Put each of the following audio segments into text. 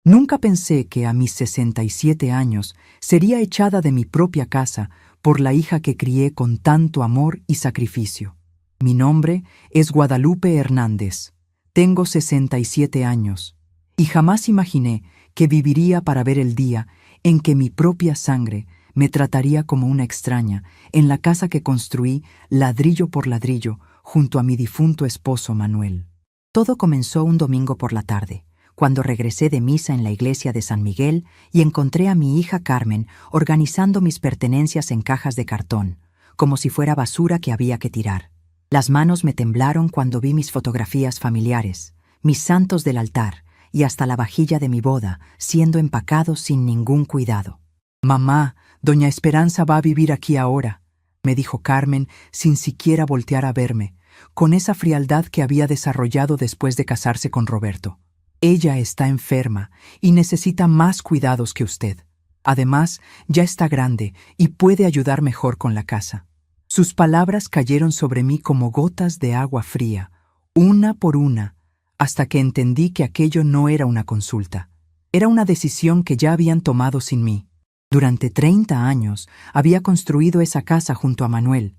Nunca pensé que a mis 67 años sería echada de mi propia casa por la hija que crié con tanto amor y sacrificio. Mi nombre es Guadalupe Hernández. Tengo 67 años y jamás imaginé que viviría para ver el día en que mi propia sangre me trataría como una extraña en la casa que construí ladrillo por ladrillo junto a mi difunto esposo Manuel. Todo comenzó un domingo por la tarde, cuando regresé de misa en la iglesia de San Miguel y encontré a mi hija Carmen organizando mis pertenencias en cajas de cartón, como si fuera basura que había que tirar. Las manos me temblaron cuando vi mis fotografías familiares, mis santos del altar y hasta la vajilla de mi boda siendo empacados sin ningún cuidado. «Mamá, doña Esperanza va a vivir aquí ahora», me dijo Carmen sin siquiera voltear a verme, con esa frialdad que había desarrollado después de casarse con Roberto. «Ella está enferma y necesita más cuidados que usted. Además, ya está grande y puede ayudar mejor con la casa». Sus palabras cayeron sobre mí como gotas de agua fría, una por una, hasta que entendí que aquello no era una consulta. Era una decisión que ya habían tomado sin mí. Durante 30 años había construido esa casa junto a Manuel.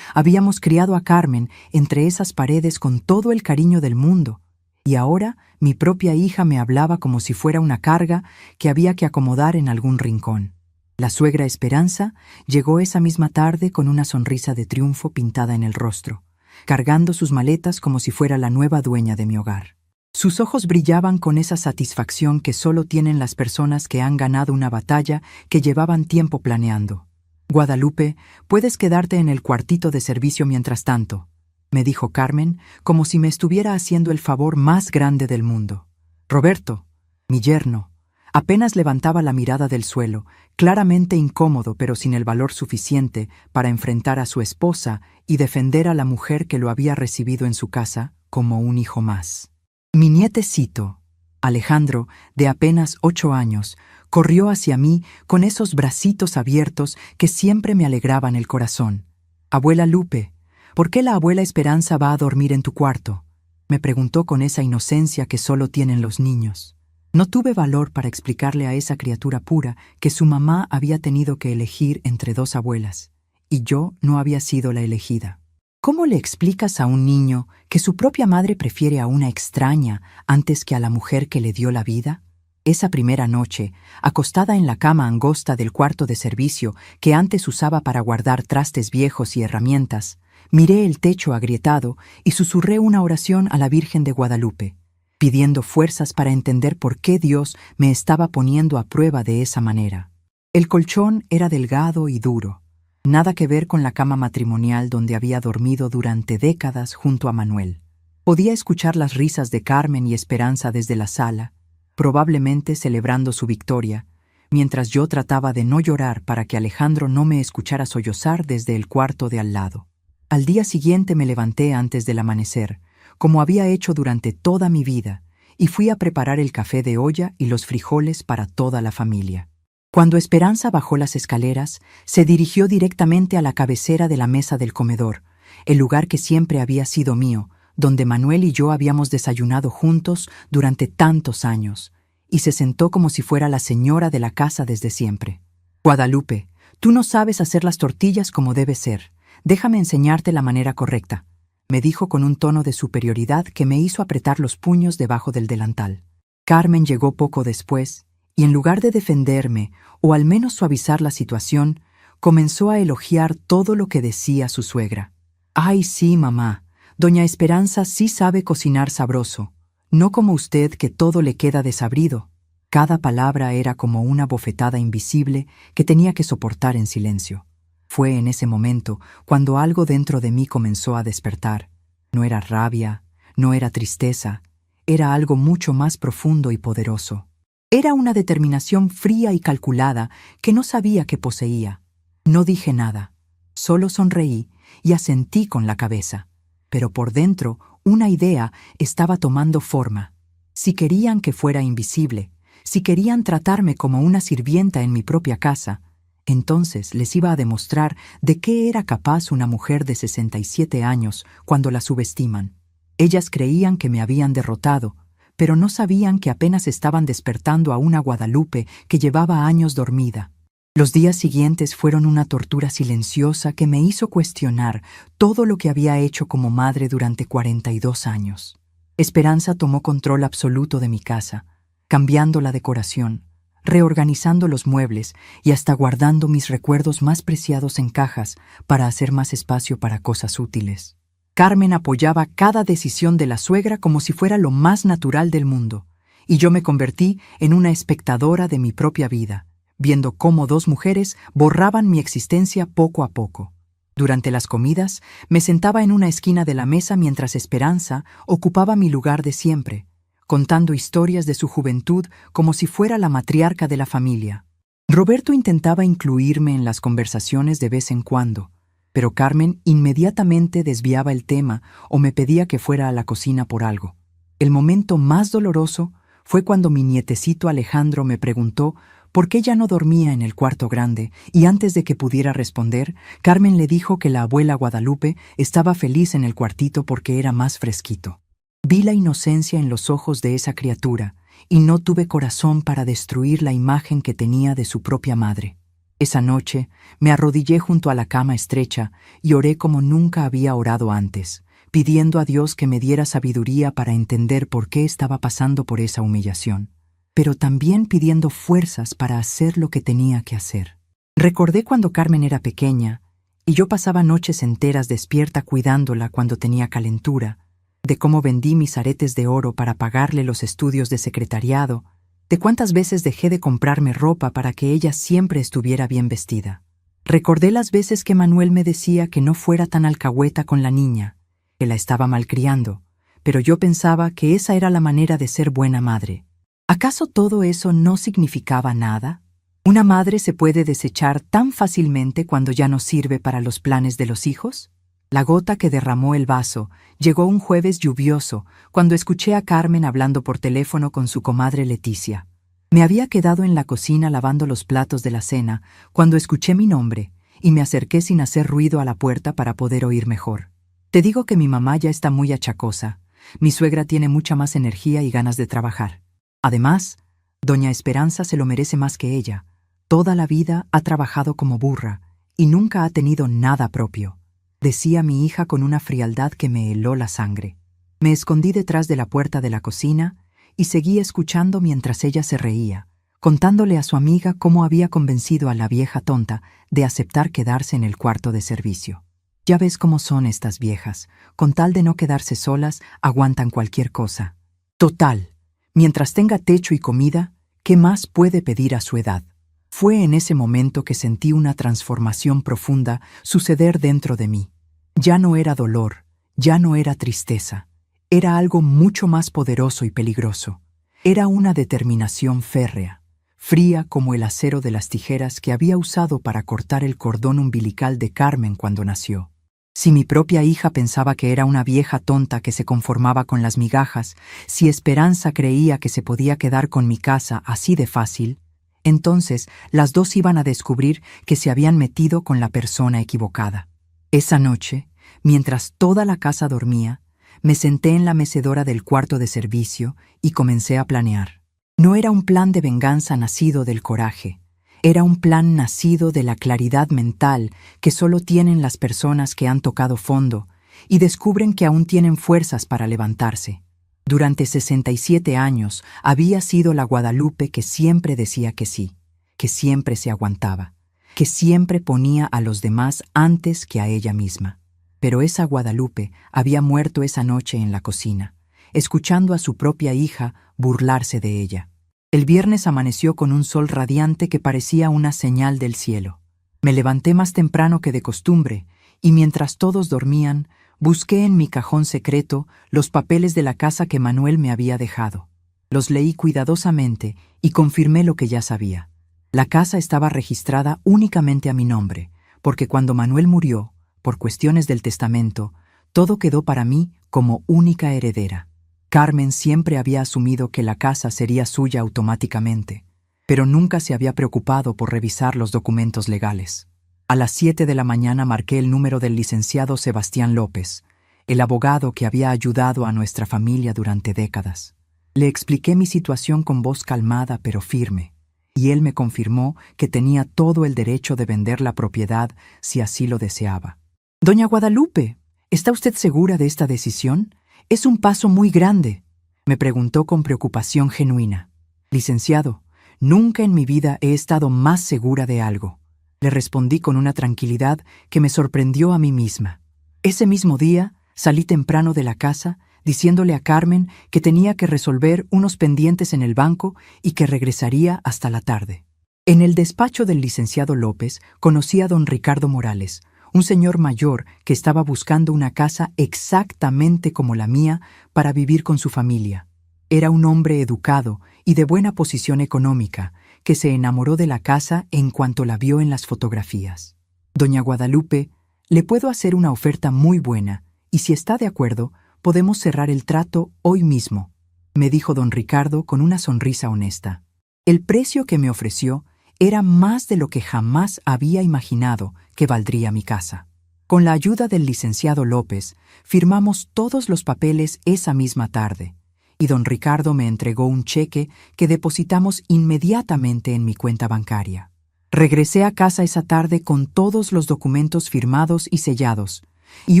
Habíamos criado a Carmen entre esas paredes con todo el cariño del mundo, y ahora mi propia hija me hablaba como si fuera una carga que había que acomodar en algún rincón. La suegra Esperanza llegó esa misma tarde con una sonrisa de triunfo pintada en el rostro, cargando sus maletas como si fuera la nueva dueña de mi hogar. Sus ojos brillaban con esa satisfacción que solo tienen las personas que han ganado una batalla que llevaban tiempo planeando. «Guadalupe, puedes quedarte en el cuartito de servicio mientras tanto», me dijo Carmen, como si me estuviera haciendo el favor más grande del mundo. Roberto, mi yerno, apenas levantaba la mirada del suelo, claramente incómodo pero sin el valor suficiente para enfrentar a su esposa y defender a la mujer que lo había recibido en su casa como un hijo más. Mi nietecito, Alejandro, de apenas 8 años, corrió hacia mí con esos bracitos abiertos que siempre me alegraban el corazón. «Abuela Lupe, ¿por qué la abuela Esperanza va a dormir en tu cuarto?», me preguntó con esa inocencia que solo tienen los niños. No tuve valor para explicarle a esa criatura pura que su mamá había tenido que elegir entre 2 abuelas, y yo no había sido la elegida. ¿Cómo le explicas a un niño que su propia madre prefiere a una extraña antes que a la mujer que le dio la vida? Esa primera noche, acostada en la cama angosta del cuarto de servicio que antes usaba para guardar trastes viejos y herramientas, miré el techo agrietado y susurré una oración a la Virgen de Guadalupe, pidiendo fuerzas para entender por qué Dios me estaba poniendo a prueba de esa manera. El colchón era delgado y duro, nada que ver con la cama matrimonial donde había dormido durante décadas junto a Manuel. Podía escuchar las risas de Carmen y Esperanza desde la sala, probablemente celebrando su victoria, mientras yo trataba de no llorar para que Alejandro no me escuchara sollozar desde el cuarto de al lado. Al día siguiente me levanté antes del amanecer, como había hecho durante toda mi vida, y fui a preparar el café de olla y los frijoles para toda la familia. Cuando Esperanza bajó las escaleras, se dirigió directamente a la cabecera de la mesa del comedor, el lugar que siempre había sido mío, donde Manuel y yo habíamos desayunado juntos durante tantos años, y se sentó como si fuera la señora de la casa desde siempre. «Guadalupe, tú no sabes hacer las tortillas como debe ser. Déjame enseñarte la manera correcta», me dijo con un tono de superioridad que me hizo apretar los puños debajo del delantal. Carmen llegó poco después, y en lugar de defenderme, o al menos suavizar la situación, comenzó a elogiar todo lo que decía su suegra. «Ay, sí, mamá, doña Esperanza sí sabe cocinar sabroso, no como usted que todo le queda desabrido». Cada palabra era como una bofetada invisible que tenía que soportar en silencio. Fue en ese momento cuando algo dentro de mí comenzó a despertar. No era rabia, no era tristeza, era algo mucho más profundo y poderoso. Era una determinación fría y calculada que no sabía que poseía. No dije nada, solo sonreí y asentí con la cabeza. Pero por dentro, una idea estaba tomando forma. Si querían que fuera invisible, si querían tratarme como una sirvienta en mi propia casa, entonces les iba a demostrar de qué era capaz una mujer de 67 años cuando la subestiman. Ellas creían que me habían derrotado, pero no sabían que apenas estaban despertando a una Guadalupe que llevaba años dormida. Los días siguientes fueron una tortura silenciosa que me hizo cuestionar todo lo que había hecho como madre durante 42 años. Esperanza tomó control absoluto de mi casa, cambiando la decoración, reorganizando los muebles y hasta guardando mis recuerdos más preciados en cajas para hacer más espacio para cosas útiles. Carmen apoyaba cada decisión de la suegra como si fuera lo más natural del mundo, y yo me convertí en una espectadora de mi propia vida, viendo cómo dos mujeres borraban mi existencia poco a poco. Durante las comidas, me sentaba en una esquina de la mesa mientras Esperanza ocupaba mi lugar de siempre, contando historias de su juventud como si fuera la matriarca de la familia. Roberto intentaba incluirme en las conversaciones de vez en cuando, pero Carmen inmediatamente desviaba el tema o me pedía que fuera a la cocina por algo. El momento más doloroso fue cuando mi nietecito Alejandro me preguntó por qué ya no dormía en el cuarto grande, y antes de que pudiera responder, Carmen le dijo que la abuela Guadalupe estaba feliz en el cuartito porque era más fresquito. Vi la inocencia en los ojos de esa criatura y no tuve corazón para destruir la imagen que tenía de su propia madre. Esa noche me arrodillé junto a la cama estrecha y oré como nunca había orado antes, pidiendo a Dios que me diera sabiduría para entender por qué estaba pasando por esa humillación, pero también pidiendo fuerzas para hacer lo que tenía que hacer. Recordé cuando Carmen era pequeña y yo pasaba noches enteras despierta cuidándola cuando tenía calentura, de cómo vendí mis aretes de oro para pagarle los estudios de secretariado, de cuántas veces dejé de comprarme ropa para que ella siempre estuviera bien vestida. Recordé las veces que Manuel me decía que no fuera tan alcahueta con la niña, que la estaba malcriando, pero yo pensaba que esa era la manera de ser buena madre. ¿Acaso todo eso no significaba nada? ¿Una madre se puede desechar tan fácilmente cuando ya no sirve para los planes de los hijos? La gota que derramó el vaso llegó un jueves lluvioso, cuando escuché a Carmen hablando por teléfono con su comadre Leticia. Me había quedado en la cocina lavando los platos de la cena cuando escuché mi nombre y me acerqué sin hacer ruido a la puerta para poder oír mejor. Te digo que mi mamá ya está muy achacosa. Mi suegra tiene mucha más energía y ganas de trabajar. Además, doña Esperanza se lo merece más que ella. Toda la vida ha trabajado como burra y nunca ha tenido nada propio, decía mi hija con una frialdad que me heló la sangre. Me escondí detrás de la puerta de la cocina y seguí escuchando mientras ella se reía, contándole a su amiga cómo había convencido a la vieja tonta de aceptar quedarse en el cuarto de servicio. Ya ves cómo son estas viejas, con tal de no quedarse solas, aguantan cualquier cosa. Total, mientras tenga techo y comida, ¿qué más puede pedir a su edad? Fue en ese momento que sentí una transformación profunda suceder dentro de mí. Ya no era dolor, ya no era tristeza, era algo mucho más poderoso y peligroso. Era una determinación férrea, fría como el acero de las tijeras que había usado para cortar el cordón umbilical de Carmen cuando nació. Si mi propia hija pensaba que era una vieja tonta que se conformaba con las migajas, si Esperanza creía que se podía quedar con mi casa así de fácil, entonces las dos iban a descubrir que se habían metido con la persona equivocada. Esa noche, mientras toda la casa dormía, me senté en la mecedora del cuarto de servicio y comencé a planear. No era un plan de venganza nacido del coraje, era un plan nacido de la claridad mental que solo tienen las personas que han tocado fondo y descubren que aún tienen fuerzas para levantarse. Durante 67 años había sido la Guadalupe que siempre decía que sí, que siempre se aguantaba, que siempre ponía a los demás antes que a ella misma. Pero esa Guadalupe había muerto esa noche en la cocina, escuchando a su propia hija burlarse de ella. El viernes amaneció con un sol radiante que parecía una señal del cielo. Me levanté más temprano que de costumbre y mientras todos dormían, busqué en mi cajón secreto los papeles de la casa que Manuel me había dejado. Los leí cuidadosamente y confirmé lo que ya sabía. La casa estaba registrada únicamente a mi nombre, porque cuando Manuel murió, por cuestiones del testamento, todo quedó para mí como única heredera. Carmen siempre había asumido que la casa sería suya automáticamente, pero nunca se había preocupado por revisar los documentos legales. A las 7 de la mañana marqué el número del licenciado Sebastián López, el abogado que había ayudado a nuestra familia durante décadas. Le expliqué mi situación con voz calmada pero firme, y él me confirmó que tenía todo el derecho de vender la propiedad si así lo deseaba. «Doña Guadalupe, ¿está usted segura de esta decisión? Es un paso muy grande», me preguntó con preocupación genuina. «Licenciado, nunca en mi vida he estado más segura de algo», le respondí con una tranquilidad que me sorprendió a mí misma. Ese mismo día salí temprano de la casa, diciéndole a Carmen que tenía que resolver unos pendientes en el banco y que regresaría hasta la tarde. En el despacho del licenciado López conocí a don Ricardo Morales, un señor mayor que estaba buscando una casa exactamente como la mía para vivir con su familia. Era un hombre educado y de buena posición económica, que se enamoró de la casa en cuanto la vio en las fotografías. «Doña Guadalupe, le puedo hacer una oferta muy buena, y si está de acuerdo, podemos cerrar el trato hoy mismo», me dijo don Ricardo con una sonrisa honesta. El precio que me ofreció era más de lo que jamás había imaginado que valdría mi casa. Con la ayuda del licenciado López, firmamos todos los papeles esa misma tarde, y don Ricardo me entregó un cheque que depositamos inmediatamente en mi cuenta bancaria. Regresé a casa esa tarde con todos los documentos firmados y sellados, y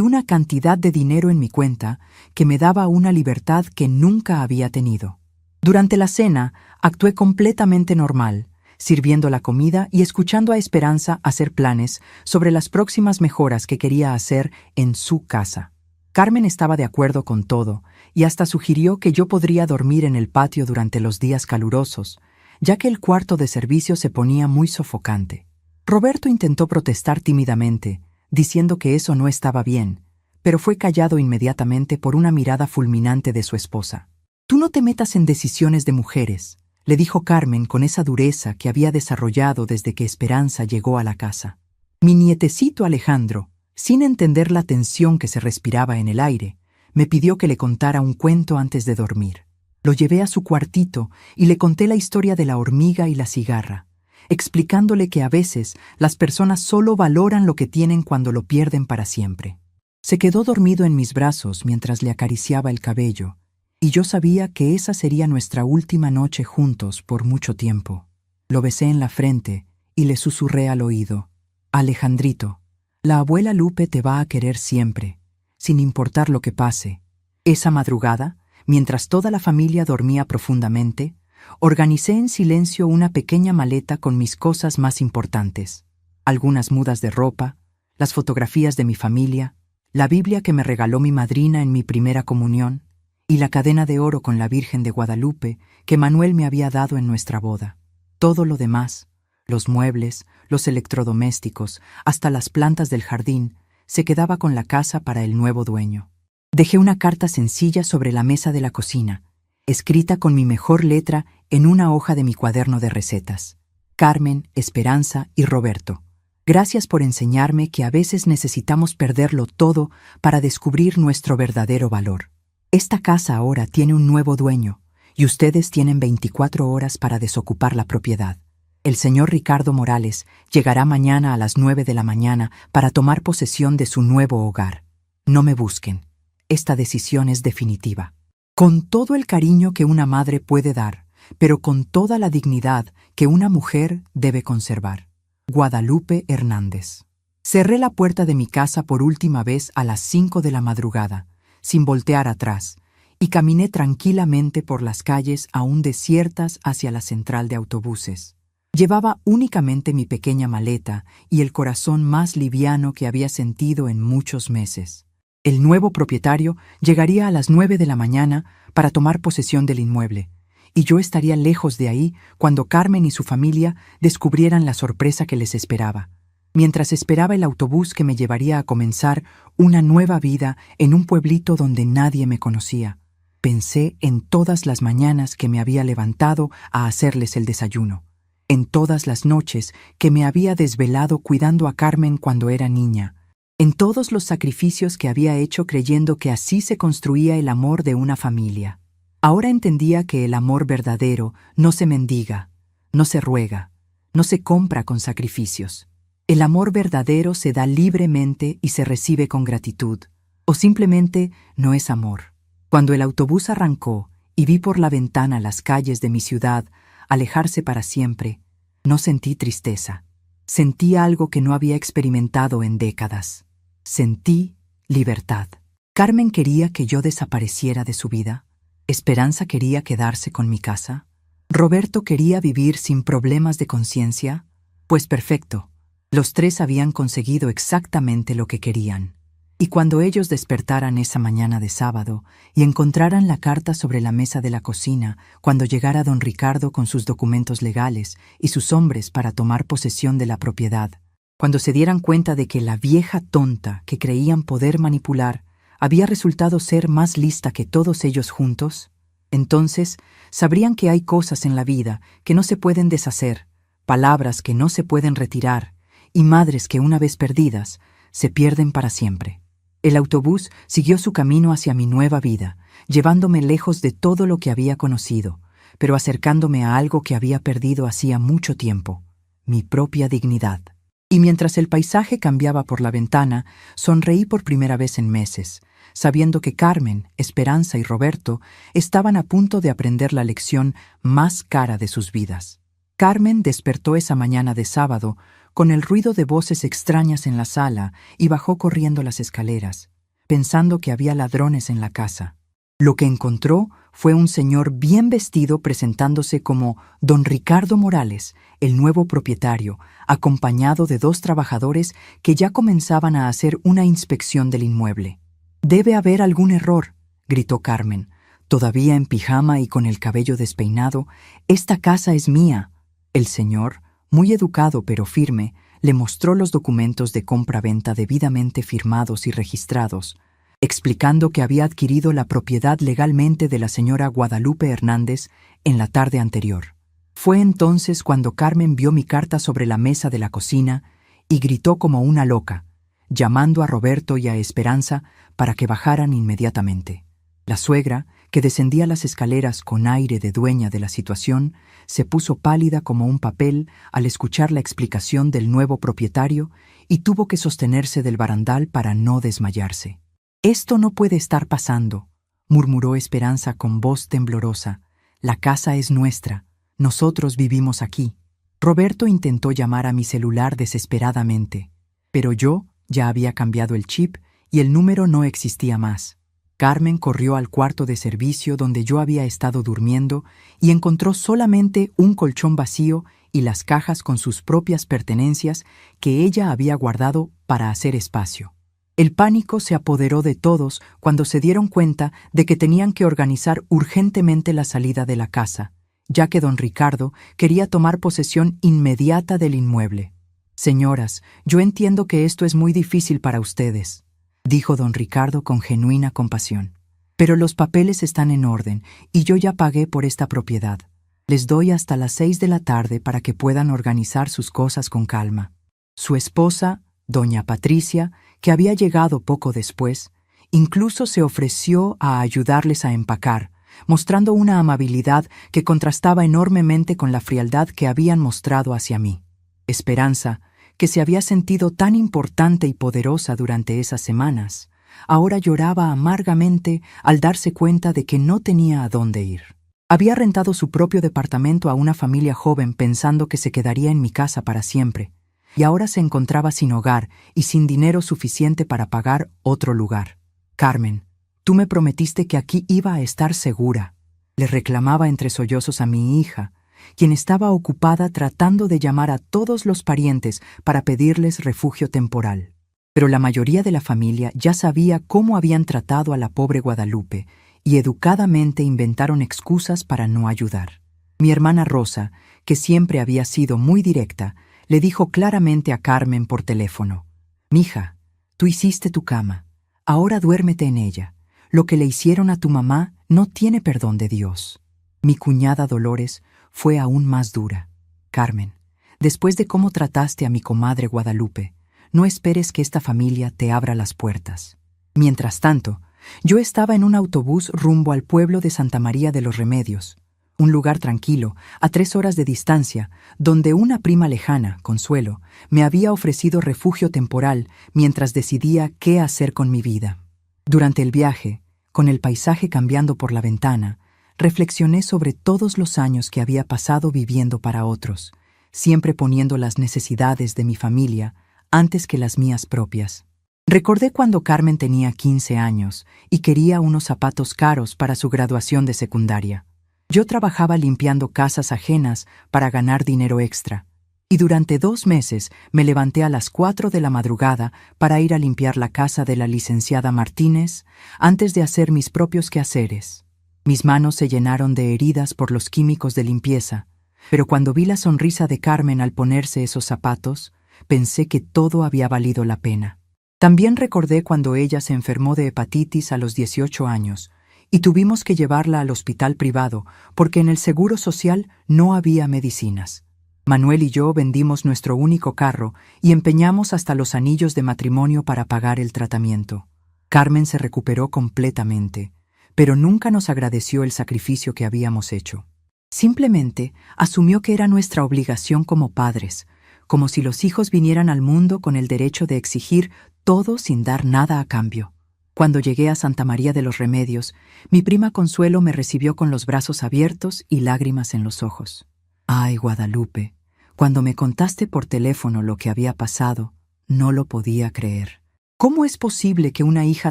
una cantidad de dinero en mi cuenta que me daba una libertad que nunca había tenido. Durante la cena, actué completamente normal, sirviendo la comida y escuchando a Esperanza hacer planes sobre las próximas mejoras que quería hacer en su casa. Carmen estaba de acuerdo con todo y hasta sugirió que yo podría dormir en el patio durante los días calurosos, ya que el cuarto de servicio se ponía muy sofocante. Roberto intentó protestar tímidamente, diciendo que eso no estaba bien, pero fue callado inmediatamente por una mirada fulminante de su esposa. «Tú no te metas en decisiones de mujeres», le dijo Carmen con esa dureza que había desarrollado desde que Esperanza llegó a la casa. Mi nietecito Alejandro, sin entender la tensión que se respiraba en el aire, me pidió que le contara un cuento antes de dormir. Lo llevé a su cuartito y le conté la historia de la hormiga y la cigarra, explicándole que a veces las personas solo valoran lo que tienen cuando lo pierden para siempre. Se quedó dormido en mis brazos mientras le acariciaba el cabello, y yo sabía que esa sería nuestra última noche juntos por mucho tiempo. Lo besé en la frente y le susurré al oído: «Alejandrito, la abuela Lupe te va a querer siempre, sin importar lo que pase». Esa madrugada, mientras toda la familia dormía profundamente, organicé en silencio una pequeña maleta con mis cosas más importantes: algunas mudas de ropa, las fotografías de mi familia, la Biblia que me regaló mi madrina en mi primera comunión, y la cadena de oro con la Virgen de Guadalupe que Manuel me había dado en nuestra boda. Todo lo demás, los muebles, los electrodomésticos, hasta las plantas del jardín, se quedaba con la casa para el nuevo dueño. Dejé una carta sencilla sobre la mesa de la cocina, escrita con mi mejor letra en una hoja de mi cuaderno de recetas: «Carmen, Esperanza y Roberto, gracias por enseñarme que a veces necesitamos perderlo todo para descubrir nuestro verdadero valor. Esta casa ahora tiene un nuevo dueño y ustedes tienen 24 horas para desocupar la propiedad. El señor Ricardo Morales llegará mañana a las 9 de la mañana para tomar posesión de su nuevo hogar. No me busquen. Esta decisión es definitiva». Con todo el cariño que una madre puede dar, pero con toda la dignidad que una mujer debe conservar. Guadalupe Hernández. Cerré la puerta de mi casa por última vez a las 5 de la madrugada, sin voltear atrás, y caminé tranquilamente por las calles aún desiertas hacia la central de autobuses. Llevaba únicamente mi pequeña maleta y el corazón más liviano que había sentido en muchos meses. El nuevo propietario llegaría a las 9 de la mañana para tomar posesión del inmueble, y yo estaría lejos de ahí cuando Carmen y su familia descubrieran la sorpresa que les esperaba. Mientras esperaba el autobús que me llevaría a comenzar una nueva vida en un pueblito donde nadie me conocía, pensé en todas las mañanas que me había levantado a hacerles el desayuno, en todas las noches que me había desvelado cuidando a Carmen cuando era niña, en todos los sacrificios que había hecho creyendo que así se construía el amor de una familia. Ahora entendía que el amor verdadero no se mendiga, no se ruega, no se compra con sacrificios. El amor verdadero se da libremente y se recibe con gratitud, o simplemente no es amor. Cuando el autobús arrancó y vi por la ventana las calles de mi ciudad alejarse para siempre, no sentí tristeza. Sentí algo que no había experimentado en décadas. Sentí libertad. Carmen quería que yo desapareciera de su vida. Esperanza quería quedarse con mi casa. Roberto quería vivir sin problemas de conciencia. Pues perfecto. Los tres habían conseguido exactamente lo que querían. Y cuando ellos despertaran esa mañana de sábado y encontraran la carta sobre la mesa de la cocina, cuando llegara don Ricardo con sus documentos legales y sus hombres para tomar posesión de la propiedad, cuando se dieran cuenta de que la vieja tonta que creían poder manipular había resultado ser más lista que todos ellos juntos, entonces sabrían que hay cosas en la vida que no se pueden deshacer, palabras que no se pueden retirar y madres que una vez perdidas se pierden para siempre. El autobús siguió su camino hacia mi nueva vida, llevándome lejos de todo lo que había conocido, pero acercándome a algo que había perdido hacía mucho tiempo, mi propia dignidad. Y mientras el paisaje cambiaba por la ventana, sonreí por primera vez en meses, sabiendo que Carmen, Esperanza y Roberto estaban a punto de aprender la lección más cara de sus vidas. Carmen despertó esa mañana de sábado con el ruido de voces extrañas en la sala y bajó corriendo las escaleras, pensando que había ladrones en la casa. Lo que encontró fue un señor bien vestido presentándose como don Ricardo Morales, el nuevo propietario, acompañado de 2 trabajadores que ya comenzaban a hacer una inspección del inmueble. «Debe haber algún error», gritó Carmen, todavía en pijama y con el cabello despeinado. «Esta casa es mía». El señor, muy educado pero firme, le mostró los documentos de compra-venta debidamente firmados y registrados, explicando que había adquirido la propiedad legalmente de la señora Guadalupe Hernández en la tarde anterior. Fue entonces cuando Carmen vio mi carta sobre la mesa de la cocina y gritó como una loca, llamando a Roberto y a Esperanza para que bajaran inmediatamente. La suegra, que descendía las escaleras con aire de dueña de la situación, se puso pálida como un papel al escuchar la explicación del nuevo propietario y tuvo que sostenerse del barandal para no desmayarse. «Esto no puede estar pasando», murmuró Esperanza con voz temblorosa. «La casa es nuestra. Nosotros vivimos aquí». Roberto intentó llamar a mi celular desesperadamente, pero yo ya había cambiado el chip y el número no existía más. Carmen corrió al cuarto de servicio donde yo había estado durmiendo y encontró solamente un colchón vacío y las cajas con sus propias pertenencias que ella había guardado para hacer espacio. El pánico se apoderó de todos cuando se dieron cuenta de que tenían que organizar urgentemente la salida de la casa, ya que don Ricardo quería tomar posesión inmediata del inmueble. «Señoras, yo entiendo que esto es muy difícil para ustedes», dijo don Ricardo con genuina compasión. «Pero los papeles están en orden y yo ya pagué por esta propiedad. Les doy hasta las 6 de la tarde para que puedan organizar sus cosas con calma». Su esposa, doña Patricia, que había llegado poco después, incluso se ofreció a ayudarles a empacar, mostrando una amabilidad que contrastaba enormemente con la frialdad que habían mostrado hacia mí. Esperanza, que se había sentido tan importante y poderosa durante esas semanas, ahora lloraba amargamente al darse cuenta de que no tenía a dónde ir. Había rentado su propio departamento a una familia joven pensando que se quedaría en mi casa para siempre, y ahora se encontraba sin hogar y sin dinero suficiente para pagar otro lugar. «Carmen, tú me prometiste que aquí iba a estar segura», le reclamaba entre sollozos a mi hija, quien estaba ocupada tratando de llamar a todos los parientes para pedirles refugio temporal. Pero la mayoría de la familia ya sabía cómo habían tratado a la pobre Guadalupe y educadamente inventaron excusas para no ayudar. Mi hermana Rosa, que siempre había sido muy directa, le dijo claramente a Carmen por teléfono: «Mija, tú hiciste tu cama, ahora duérmete en ella. Lo que le hicieron a tu mamá no tiene perdón de Dios». Mi cuñada Dolores fue aún más dura. «Carmen, después de cómo trataste a mi comadre Guadalupe, no esperes que esta familia te abra las puertas». Mientras tanto, yo estaba en un autobús rumbo al pueblo de Santa María de los Remedios, un lugar tranquilo, a 3 horas de distancia, donde una prima lejana, Consuelo, me había ofrecido refugio temporal mientras decidía qué hacer con mi vida. Durante el viaje, con el paisaje cambiando por la ventana, reflexioné sobre todos los años que había pasado viviendo para otros, siempre poniendo las necesidades de mi familia antes que las mías propias. Recordé cuando Carmen tenía 15 años y quería unos zapatos caros para su graduación de secundaria. Yo trabajaba limpiando casas ajenas para ganar dinero extra, y durante 2 meses me levanté a las 4 de la madrugada para ir a limpiar la casa de la licenciada Martínez antes de hacer mis propios quehaceres. Mis manos se llenaron de heridas por los químicos de limpieza, pero cuando vi la sonrisa de Carmen al ponerse esos zapatos, pensé que todo había valido la pena. También recordé cuando ella se enfermó de hepatitis a los 18 años y tuvimos que llevarla al hospital privado porque en el seguro social no había medicinas. Manuel y yo vendimos nuestro único carro y empeñamos hasta los anillos de matrimonio para pagar el tratamiento. Carmen se recuperó completamente, pero nunca nos agradeció el sacrificio que habíamos hecho. Simplemente asumió que era nuestra obligación como padres, como si los hijos vinieran al mundo con el derecho de exigir todo sin dar nada a cambio. Cuando llegué a Santa María de los Remedios, mi prima Consuelo me recibió con los brazos abiertos y lágrimas en los ojos. Ay, Guadalupe, cuando me contaste por teléfono lo que había pasado, no lo podía creer. ¿Cómo es posible que una hija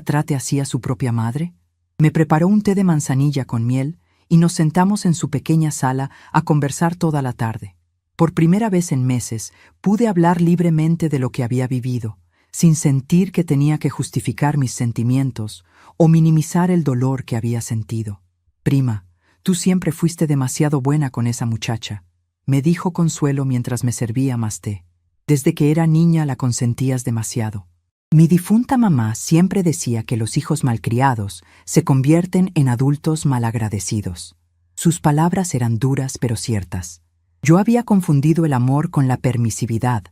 trate así a su propia madre? Me preparó un té de manzanilla con miel y nos sentamos en su pequeña sala a conversar toda la tarde. Por primera vez en meses pude hablar libremente de lo que había vivido, sin sentir que tenía que justificar mis sentimientos o minimizar el dolor que había sentido. Prima, tú siempre fuiste demasiado buena con esa muchacha, me dijo Consuelo mientras me servía más té. Desde que era niña la consentías demasiado. Mi difunta mamá siempre decía que los hijos malcriados se convierten en adultos malagradecidos. Sus palabras eran duras pero ciertas. Yo había confundido el amor con la permisividad.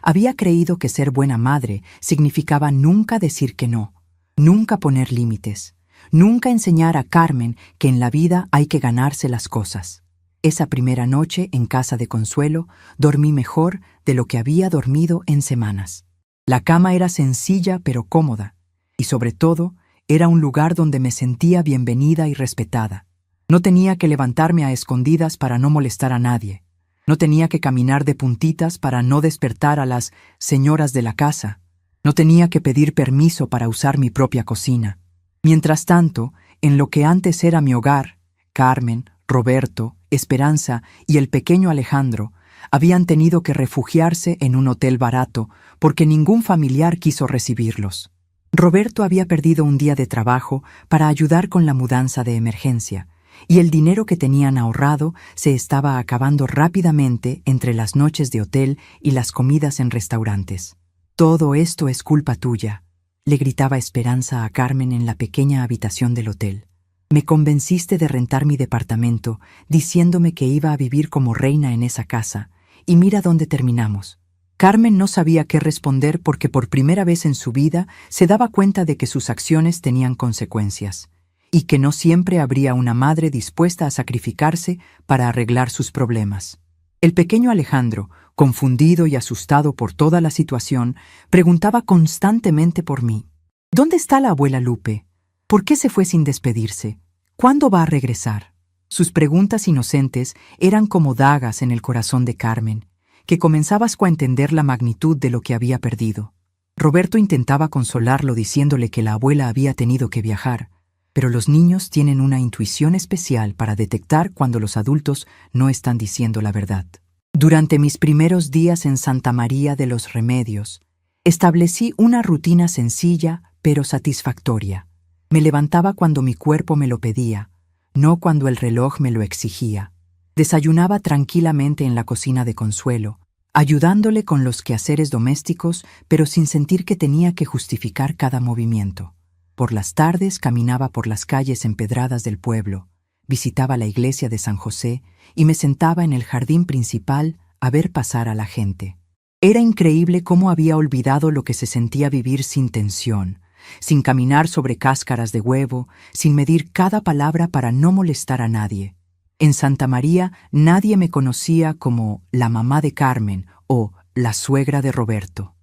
Había creído que ser buena madre significaba nunca decir que no, nunca poner límites, nunca enseñar a Carmen que en la vida hay que ganarse las cosas. Esa primera noche en casa de Consuelo dormí mejor de lo que había dormido en semanas. La cama era sencilla pero cómoda, y sobre todo era un lugar donde me sentía bienvenida y respetada. No tenía que levantarme a escondidas para no molestar a nadie. No tenía que caminar de puntitas para no despertar a las señoras de la casa. No tenía que pedir permiso para usar mi propia cocina. Mientras tanto, en lo que antes era mi hogar, Carmen, Roberto, Esperanza y el pequeño Alejandro habían tenido que refugiarse en un hotel barato porque ningún familiar quiso recibirlos. Roberto había perdido un día de trabajo para ayudar con la mudanza de emergencia, y el dinero que tenían ahorrado se estaba acabando rápidamente entre las noches de hotel y las comidas en restaurantes. «Todo esto es culpa tuya», le gritaba Esperanza a Carmen en la pequeña habitación del hotel. «Me convenciste de rentar mi departamento, diciéndome que iba a vivir como reina en esa casa, y mira dónde terminamos». Carmen no sabía qué responder porque por primera vez en su vida se daba cuenta de que sus acciones tenían consecuencias, y que no siempre habría una madre dispuesta a sacrificarse para arreglar sus problemas. El pequeño Alejandro, confundido y asustado por toda la situación, preguntaba constantemente por mí. ¿Dónde está la abuela Lupe? ¿Por qué se fue sin despedirse? ¿Cuándo va a regresar? Sus preguntas inocentes eran como dagas en el corazón de Carmen, que comenzaba a entender la magnitud de lo que había perdido. Roberto intentaba consolarlo diciéndole que la abuela había tenido que viajar, pero los niños tienen una intuición especial para detectar cuando los adultos no están diciendo la verdad. Durante mis primeros días en Santa María de los Remedios, establecí una rutina sencilla pero satisfactoria. Me levantaba cuando mi cuerpo me lo pedía, no cuando el reloj me lo exigía. Desayunaba tranquilamente en la cocina de Consuelo, ayudándole con los quehaceres domésticos, pero sin sentir que tenía que justificar cada movimiento. Por las tardes caminaba por las calles empedradas del pueblo, visitaba la iglesia de San José y me sentaba en el jardín principal a ver pasar a la gente. Era increíble cómo había olvidado lo que se sentía vivir sin tensión, sin caminar sobre cáscaras de huevo, sin medir cada palabra para no molestar a nadie. En Santa María nadie me conocía como la mamá de Carmen o la suegra de Roberto.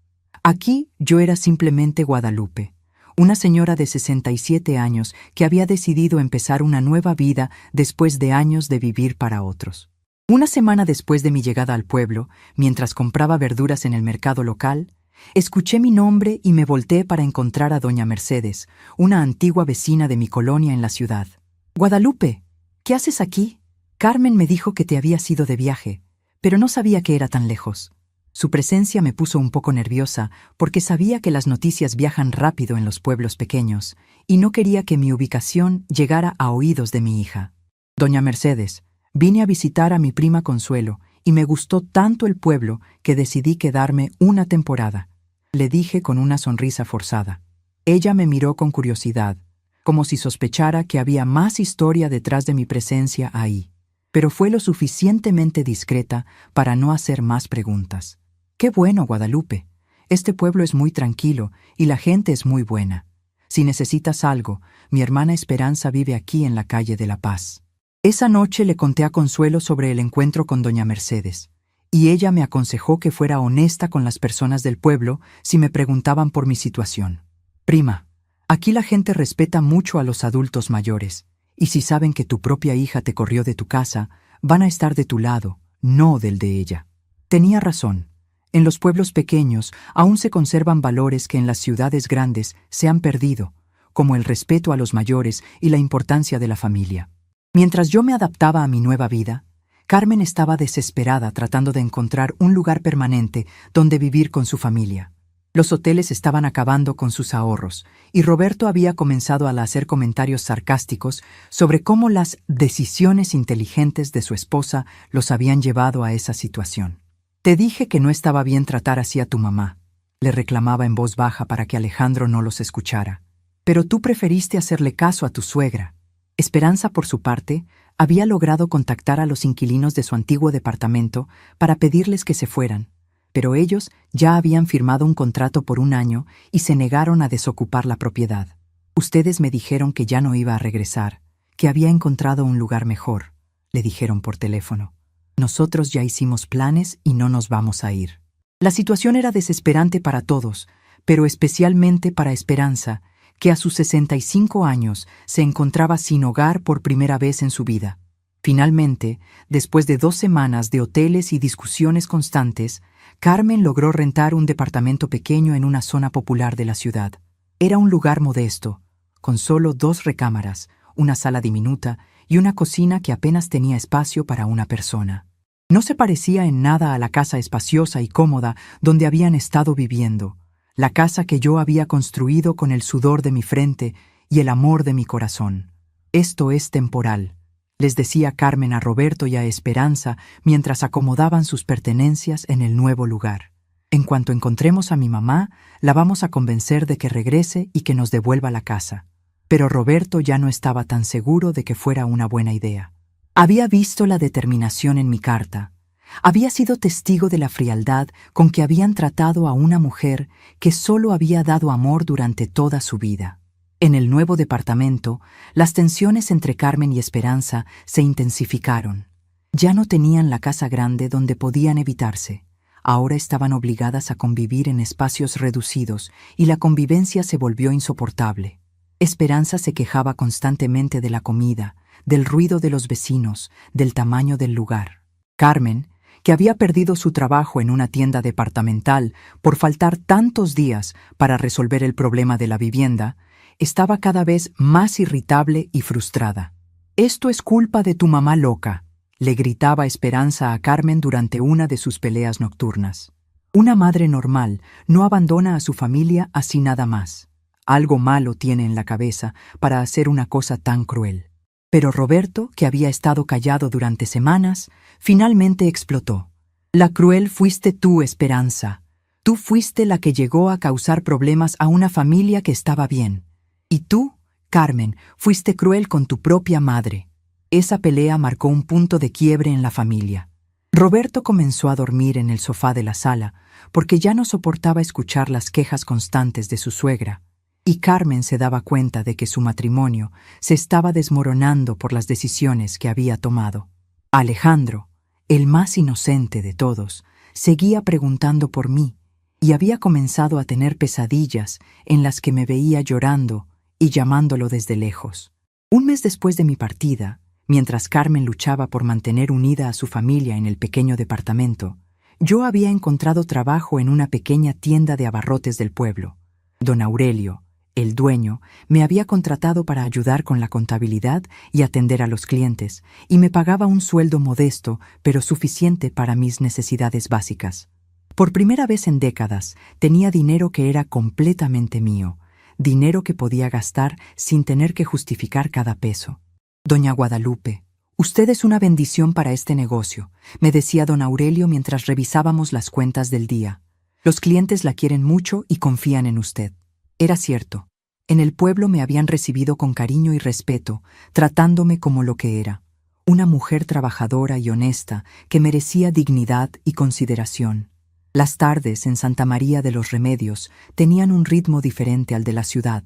Aquí yo era simplemente Guadalupe, una señora de 67 años que había decidido empezar una nueva vida después de años de vivir para otros. Una semana después de mi llegada al pueblo, mientras compraba verduras en el mercado local, escuché mi nombre y me volteé para encontrar a doña Mercedes, una antigua vecina de mi colonia en la ciudad. «Guadalupe, ¿qué haces aquí? Carmen me dijo que te habías ido de viaje, pero no sabía que era tan lejos». Su presencia me puso un poco nerviosa porque sabía que las noticias viajan rápido en los pueblos pequeños y no quería que mi ubicación llegara a oídos de mi hija. «Doña Mercedes, vine a visitar a mi prima Consuelo y me gustó tanto el pueblo que decidí quedarme una temporada», le dije con una sonrisa forzada. Ella me miró con curiosidad, como si sospechara que había más historia detrás de mi presencia ahí, pero fue lo suficientemente discreta para no hacer más preguntas. «Qué bueno, Guadalupe. Este pueblo es muy tranquilo y la gente es muy buena. Si necesitas algo, mi hermana Esperanza vive aquí en la calle de La Paz». Esa noche le conté a Consuelo sobre el encuentro con doña Mercedes, y ella me aconsejó que fuera honesta con las personas del pueblo si me preguntaban por mi situación. «Prima, aquí la gente respeta mucho a los adultos mayores, y si saben que tu propia hija te corrió de tu casa, van a estar de tu lado, no del de ella». Tenía razón. En los pueblos pequeños aún se conservan valores que en las ciudades grandes se han perdido, como el respeto a los mayores y la importancia de la familia. Mientras yo me adaptaba a mi nueva vida, Carmen estaba desesperada tratando de encontrar un lugar permanente donde vivir con su familia. Los hoteles estaban acabando con sus ahorros, y Roberto había comenzado a hacer comentarios sarcásticos sobre cómo las decisiones inteligentes de su esposa los habían llevado a esa situación. «Te dije que no estaba bien tratar así a tu mamá», le reclamaba en voz baja para que Alejandro no los escuchara. «Pero tú preferiste hacerle caso a tu suegra». Esperanza, por su parte, había logrado contactar a los inquilinos de su antiguo departamento para pedirles que se fueran, pero ellos ya habían firmado un contrato por 1 año y se negaron a desocupar la propiedad. «Ustedes me dijeron que ya no iba a regresar, que había encontrado un lugar mejor», le dijeron por teléfono. «Nosotros ya hicimos planes y no nos vamos a ir». La situación era desesperante para todos, pero especialmente para Esperanza, que a sus 65 años se encontraba sin hogar por primera vez en su vida. Finalmente, después de 2 semanas de hoteles y discusiones constantes, Carmen logró rentar un departamento pequeño en una zona popular de la ciudad. Era un lugar modesto, con solo 2 recámaras, una sala diminuta y una cocina que apenas tenía espacio para una persona. No se parecía en nada a la casa espaciosa y cómoda donde habían estado viviendo, la casa que yo había construido con el sudor de mi frente y el amor de mi corazón. «Esto es temporal», les decía Carmen a Roberto y a Esperanza mientras acomodaban sus pertenencias en el nuevo lugar. «En cuanto encontremos a mi mamá, la vamos a convencer de que regrese y que nos devuelva la casa». Pero Roberto ya no estaba tan seguro de que fuera una buena idea. Había visto la determinación en mi carta. Había sido testigo de la frialdad con que habían tratado a una mujer que solo había dado amor durante toda su vida. En el nuevo departamento, las tensiones entre Carmen y Esperanza se intensificaron. Ya no tenían la casa grande donde podían evitarse. Ahora estaban obligadas a convivir en espacios reducidos y la convivencia se volvió insoportable. Esperanza se quejaba constantemente de la comida, del ruido de los vecinos, del tamaño del lugar. Carmen, que había perdido su trabajo en una tienda departamental por faltar tantos días para resolver el problema de la vivienda, estaba cada vez más irritable y frustrada. «Esto es culpa de tu mamá loca», le gritaba Esperanza a Carmen durante una de sus peleas nocturnas. «Una madre normal no abandona a su familia así nada más. Algo malo tiene en la cabeza para hacer una cosa tan cruel». Pero Roberto, que había estado callado durante semanas, finalmente explotó. «La cruel fuiste tú, Esperanza. Tú fuiste la que llegó a causar problemas a una familia que estaba bien. Y tú, Carmen, fuiste cruel con tu propia madre». Esa pelea marcó un punto de quiebre en la familia. Roberto comenzó a dormir en el sofá de la sala porque ya no soportaba escuchar las quejas constantes de su suegra. Y Carmen se daba cuenta de que su matrimonio se estaba desmoronando por las decisiones que había tomado. Alejandro, el más inocente de todos, seguía preguntando por mí, y había comenzado a tener pesadillas en las que me veía llorando y llamándolo desde lejos. Un mes después de mi partida, mientras Carmen luchaba por mantener unida a su familia en el pequeño departamento, yo había encontrado trabajo en una pequeña tienda de abarrotes del pueblo. Don Aurelio, el dueño, me había contratado para ayudar con la contabilidad y atender a los clientes, y me pagaba un sueldo modesto, pero suficiente para mis necesidades básicas. Por primera vez en décadas, tenía dinero que era completamente mío, dinero que podía gastar sin tener que justificar cada peso. Doña Guadalupe, usted es una bendición para este negocio, me decía don Aurelio mientras revisábamos las cuentas del día. Los clientes la quieren mucho y confían en usted. Era cierto. En el pueblo me habían recibido con cariño y respeto, tratándome como lo que era, una mujer trabajadora y honesta que merecía dignidad y consideración. Las tardes en Santa María de los Remedios tenían un ritmo diferente al de la ciudad.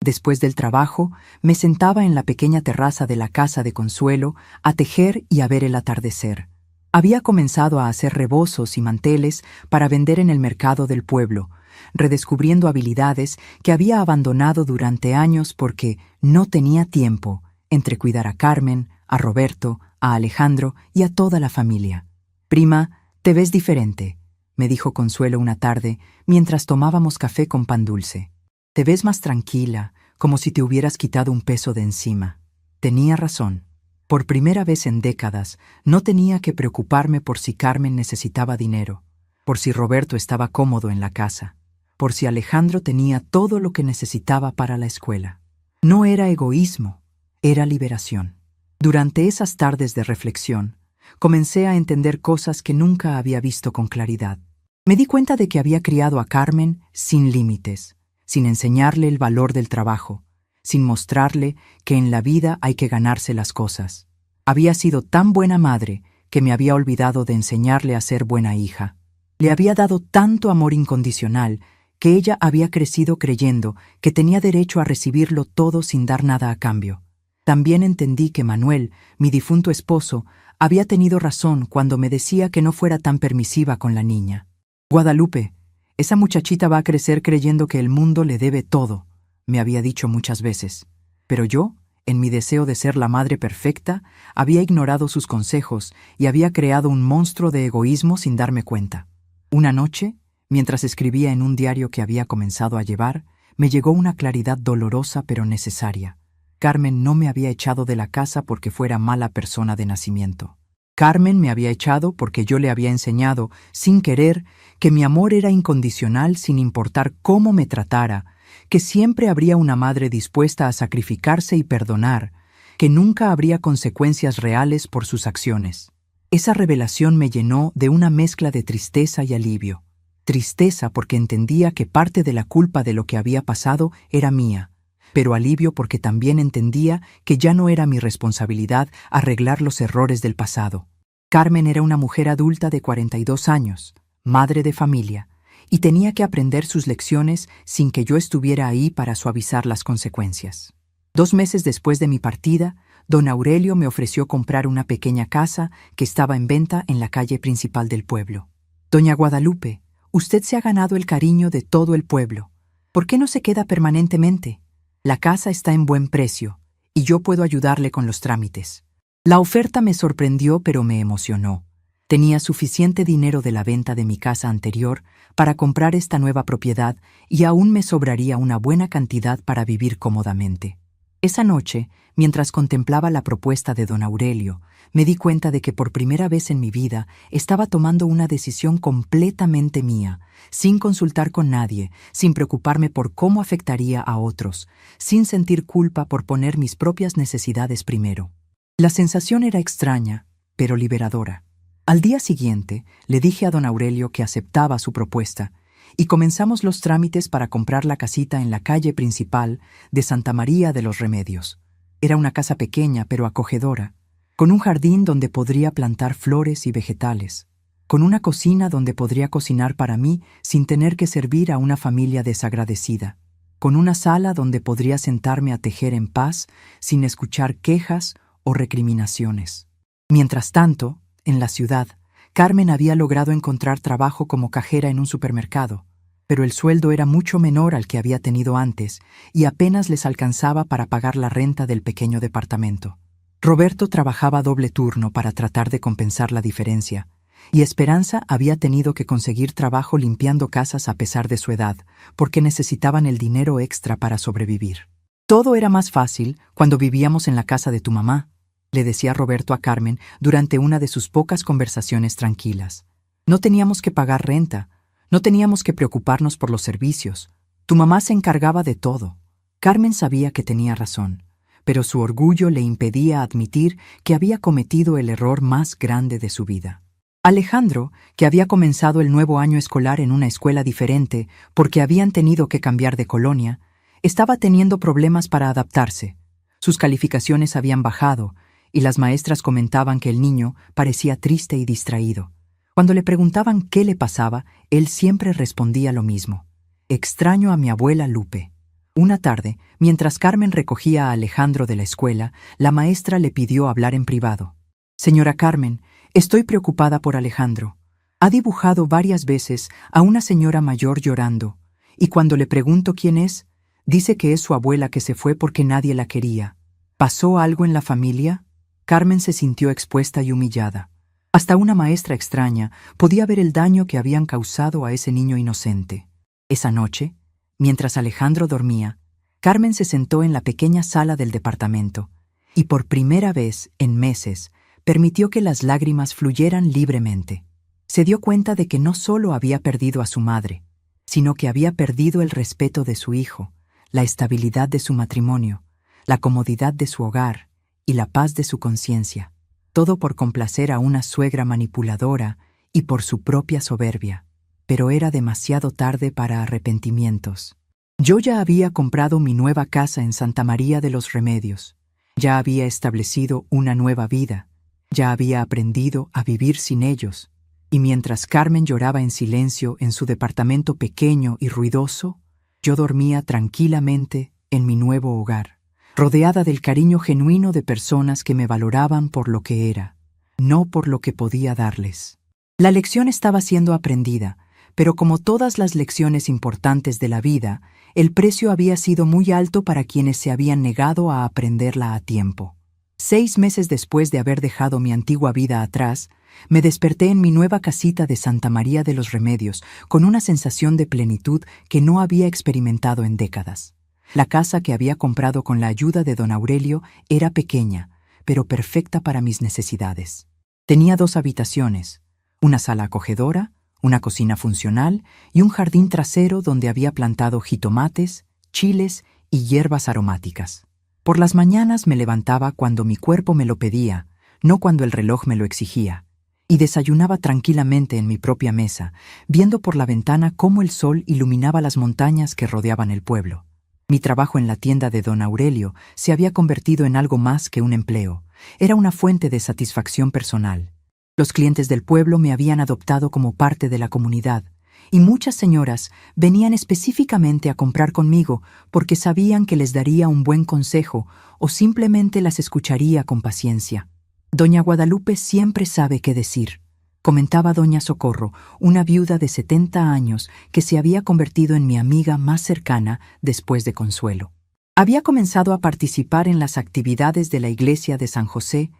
Después del trabajo, me sentaba en la pequeña terraza de la casa de Consuelo a tejer y a ver el atardecer. Había comenzado a hacer rebozos y manteles para vender en el mercado del pueblo, redescubriendo habilidades que había abandonado durante años porque no tenía tiempo entre cuidar a Carmen, a Roberto, a Alejandro y a toda la familia. «Prima, te ves diferente», me dijo Consuelo una tarde mientras tomábamos café con pan dulce. «Te ves más tranquila, como si te hubieras quitado un peso de encima». Tenía razón. Por primera vez en décadas, no tenía que preocuparme por si Carmen necesitaba dinero, por si Roberto estaba cómodo en la casa, por si Alejandro tenía todo lo que necesitaba para la escuela. No era egoísmo, era liberación. Durante esas tardes de reflexión, comencé a entender cosas que nunca había visto con claridad. Me di cuenta de que había criado a Carmen sin límites, sin enseñarle el valor del trabajo, sin mostrarle que en la vida hay que ganarse las cosas. Había sido tan buena madre que me había olvidado de enseñarle a ser buena hija. Le había dado tanto amor incondicional que ella había crecido creyendo que tenía derecho a recibirlo todo sin dar nada a cambio. También entendí que Manuel, mi difunto esposo, había tenido razón cuando me decía que no fuera tan permisiva con la niña. «Guadalupe, esa muchachita va a crecer creyendo que el mundo le debe todo», me había dicho muchas veces. Pero yo, en mi deseo de ser la madre perfecta, había ignorado sus consejos y había creado un monstruo de egoísmo sin darme cuenta. Una noche, mientras escribía en un diario que había comenzado a llevar, me llegó una claridad dolorosa pero necesaria. Carmen no me había echado de la casa porque fuera mala persona de nacimiento. Carmen me había echado porque yo le había enseñado, sin querer, que mi amor era incondicional sin importar cómo me tratara, que siempre habría una madre dispuesta a sacrificarse y perdonar, que nunca habría consecuencias reales por sus acciones. Esa revelación me llenó de una mezcla de tristeza y alivio. Tristeza porque entendía que parte de la culpa de lo que había pasado era mía, pero alivio porque también entendía que ya no era mi responsabilidad arreglar los errores del pasado. Carmen era una mujer adulta de 42 años, madre de familia, y tenía que aprender sus lecciones sin que yo estuviera ahí para suavizar las consecuencias. 2 meses después de mi partida, don Aurelio me ofreció comprar una pequeña casa que estaba en venta en la calle principal del pueblo. «Doña Guadalupe, usted se ha ganado el cariño de todo el pueblo. ¿Por qué no se queda permanentemente? La casa está en buen precio, y yo puedo ayudarle con los trámites». La oferta me sorprendió pero me emocionó. Tenía suficiente dinero de la venta de mi casa anterior para comprar esta nueva propiedad y aún me sobraría una buena cantidad para vivir cómodamente. Esa noche, mientras contemplaba la propuesta de don Aurelio, me di cuenta de que por primera vez en mi vida estaba tomando una decisión completamente mía, sin consultar con nadie, sin preocuparme por cómo afectaría a otros, sin sentir culpa por poner mis propias necesidades primero. La sensación era extraña, pero liberadora. Al día siguiente, le dije a don Aurelio que aceptaba su propuesta y comenzamos los trámites para comprar la casita en la calle principal de Santa María de los Remedios. Era una casa pequeña pero acogedora, con un jardín donde podría plantar flores y vegetales, con una cocina donde podría cocinar para mí sin tener que servir a una familia desagradecida, con una sala donde podría sentarme a tejer en paz sin escuchar quejas o recriminaciones. Mientras tanto, en la ciudad, Carmen había logrado encontrar trabajo como cajera en un supermercado. pero el sueldo era mucho menor al que había tenido antes y apenas les alcanzaba para pagar la renta del pequeño departamento. Roberto trabajaba doble turno para tratar de compensar la diferencia, y Esperanza había tenido que conseguir trabajo limpiando casas a pesar de su edad, porque necesitaban el dinero extra para sobrevivir. Todo era más fácil cuando vivíamos en la casa de tu mamá, le decía Roberto a Carmen durante una de sus pocas conversaciones tranquilas. No teníamos que pagar renta, no teníamos que preocuparnos por los servicios. Tu mamá se encargaba de todo. Carmen sabía que tenía razón, pero su orgullo le impedía admitir que había cometido el error más grande de su vida. Alejandro, que había comenzado el nuevo año escolar en una escuela diferente porque habían tenido que cambiar de colonia, estaba teniendo problemas para adaptarse. Sus calificaciones habían bajado y las maestras comentaban que el niño parecía triste y distraído. Cuando le preguntaban qué le pasaba, él siempre respondía lo mismo: extraño a mi abuela Lupe. Una tarde, mientras Carmen recogía a Alejandro de la escuela, la maestra le pidió hablar en privado. Señora Carmen, estoy preocupada por Alejandro. Ha dibujado varias veces a una señora mayor llorando, y cuando le pregunto quién es, dice que es su abuela que se fue porque nadie la quería. ¿Pasó algo en la familia? Carmen se sintió expuesta y humillada. Hasta una maestra extraña podía ver el daño que habían causado a ese niño inocente. Esa noche, mientras Alejandro dormía, Carmen se sentó en la pequeña sala del departamento y por primera vez en meses permitió que las lágrimas fluyeran libremente. Se dio cuenta de que no solo había perdido a su madre, sino que había perdido el respeto de su hijo, la estabilidad de su matrimonio, la comodidad de su hogar y la paz de su conciencia, todo por complacer a una suegra manipuladora y por su propia soberbia. Pero era demasiado tarde para arrepentimientos. Yo ya había comprado mi nueva casa en Santa María de los Remedios, ya había establecido una nueva vida, ya había aprendido a vivir sin ellos, y mientras Carmen lloraba en silencio en su departamento pequeño y ruidoso, yo dormía tranquilamente en mi nuevo hogar, rodeada del cariño genuino de personas que me valoraban por lo que era, no por lo que podía darles. La lección estaba siendo aprendida, pero como todas las lecciones importantes de la vida, el precio había sido muy alto para quienes se habían negado a aprenderla a tiempo. 6 meses después de haber dejado mi antigua vida atrás, me desperté en mi nueva casita de Santa María de los Remedios con una sensación de plenitud que no había experimentado en décadas. La casa que había comprado con la ayuda de don Aurelio era pequeña, pero perfecta para mis necesidades. Tenía 2 habitaciones, una sala acogedora, una cocina funcional y un jardín trasero donde había plantado jitomates, chiles y hierbas aromáticas. Por las mañanas me levantaba cuando mi cuerpo me lo pedía, no cuando el reloj me lo exigía, y desayunaba tranquilamente en mi propia mesa, viendo por la ventana cómo el sol iluminaba las montañas que rodeaban el pueblo. Mi trabajo en la tienda de don Aurelio se había convertido en algo más que un empleo. Era una fuente de satisfacción personal. Los clientes del pueblo me habían adoptado como parte de la comunidad, y muchas señoras venían específicamente a comprar conmigo porque sabían que les daría un buen consejo o simplemente las escucharía con paciencia. Doña Guadalupe siempre sabe qué decir, comentaba doña Socorro, una viuda de 70 años que se había convertido en mi amiga más cercana después de Consuelo. Había comenzado a participar en las actividades de la iglesia de San José,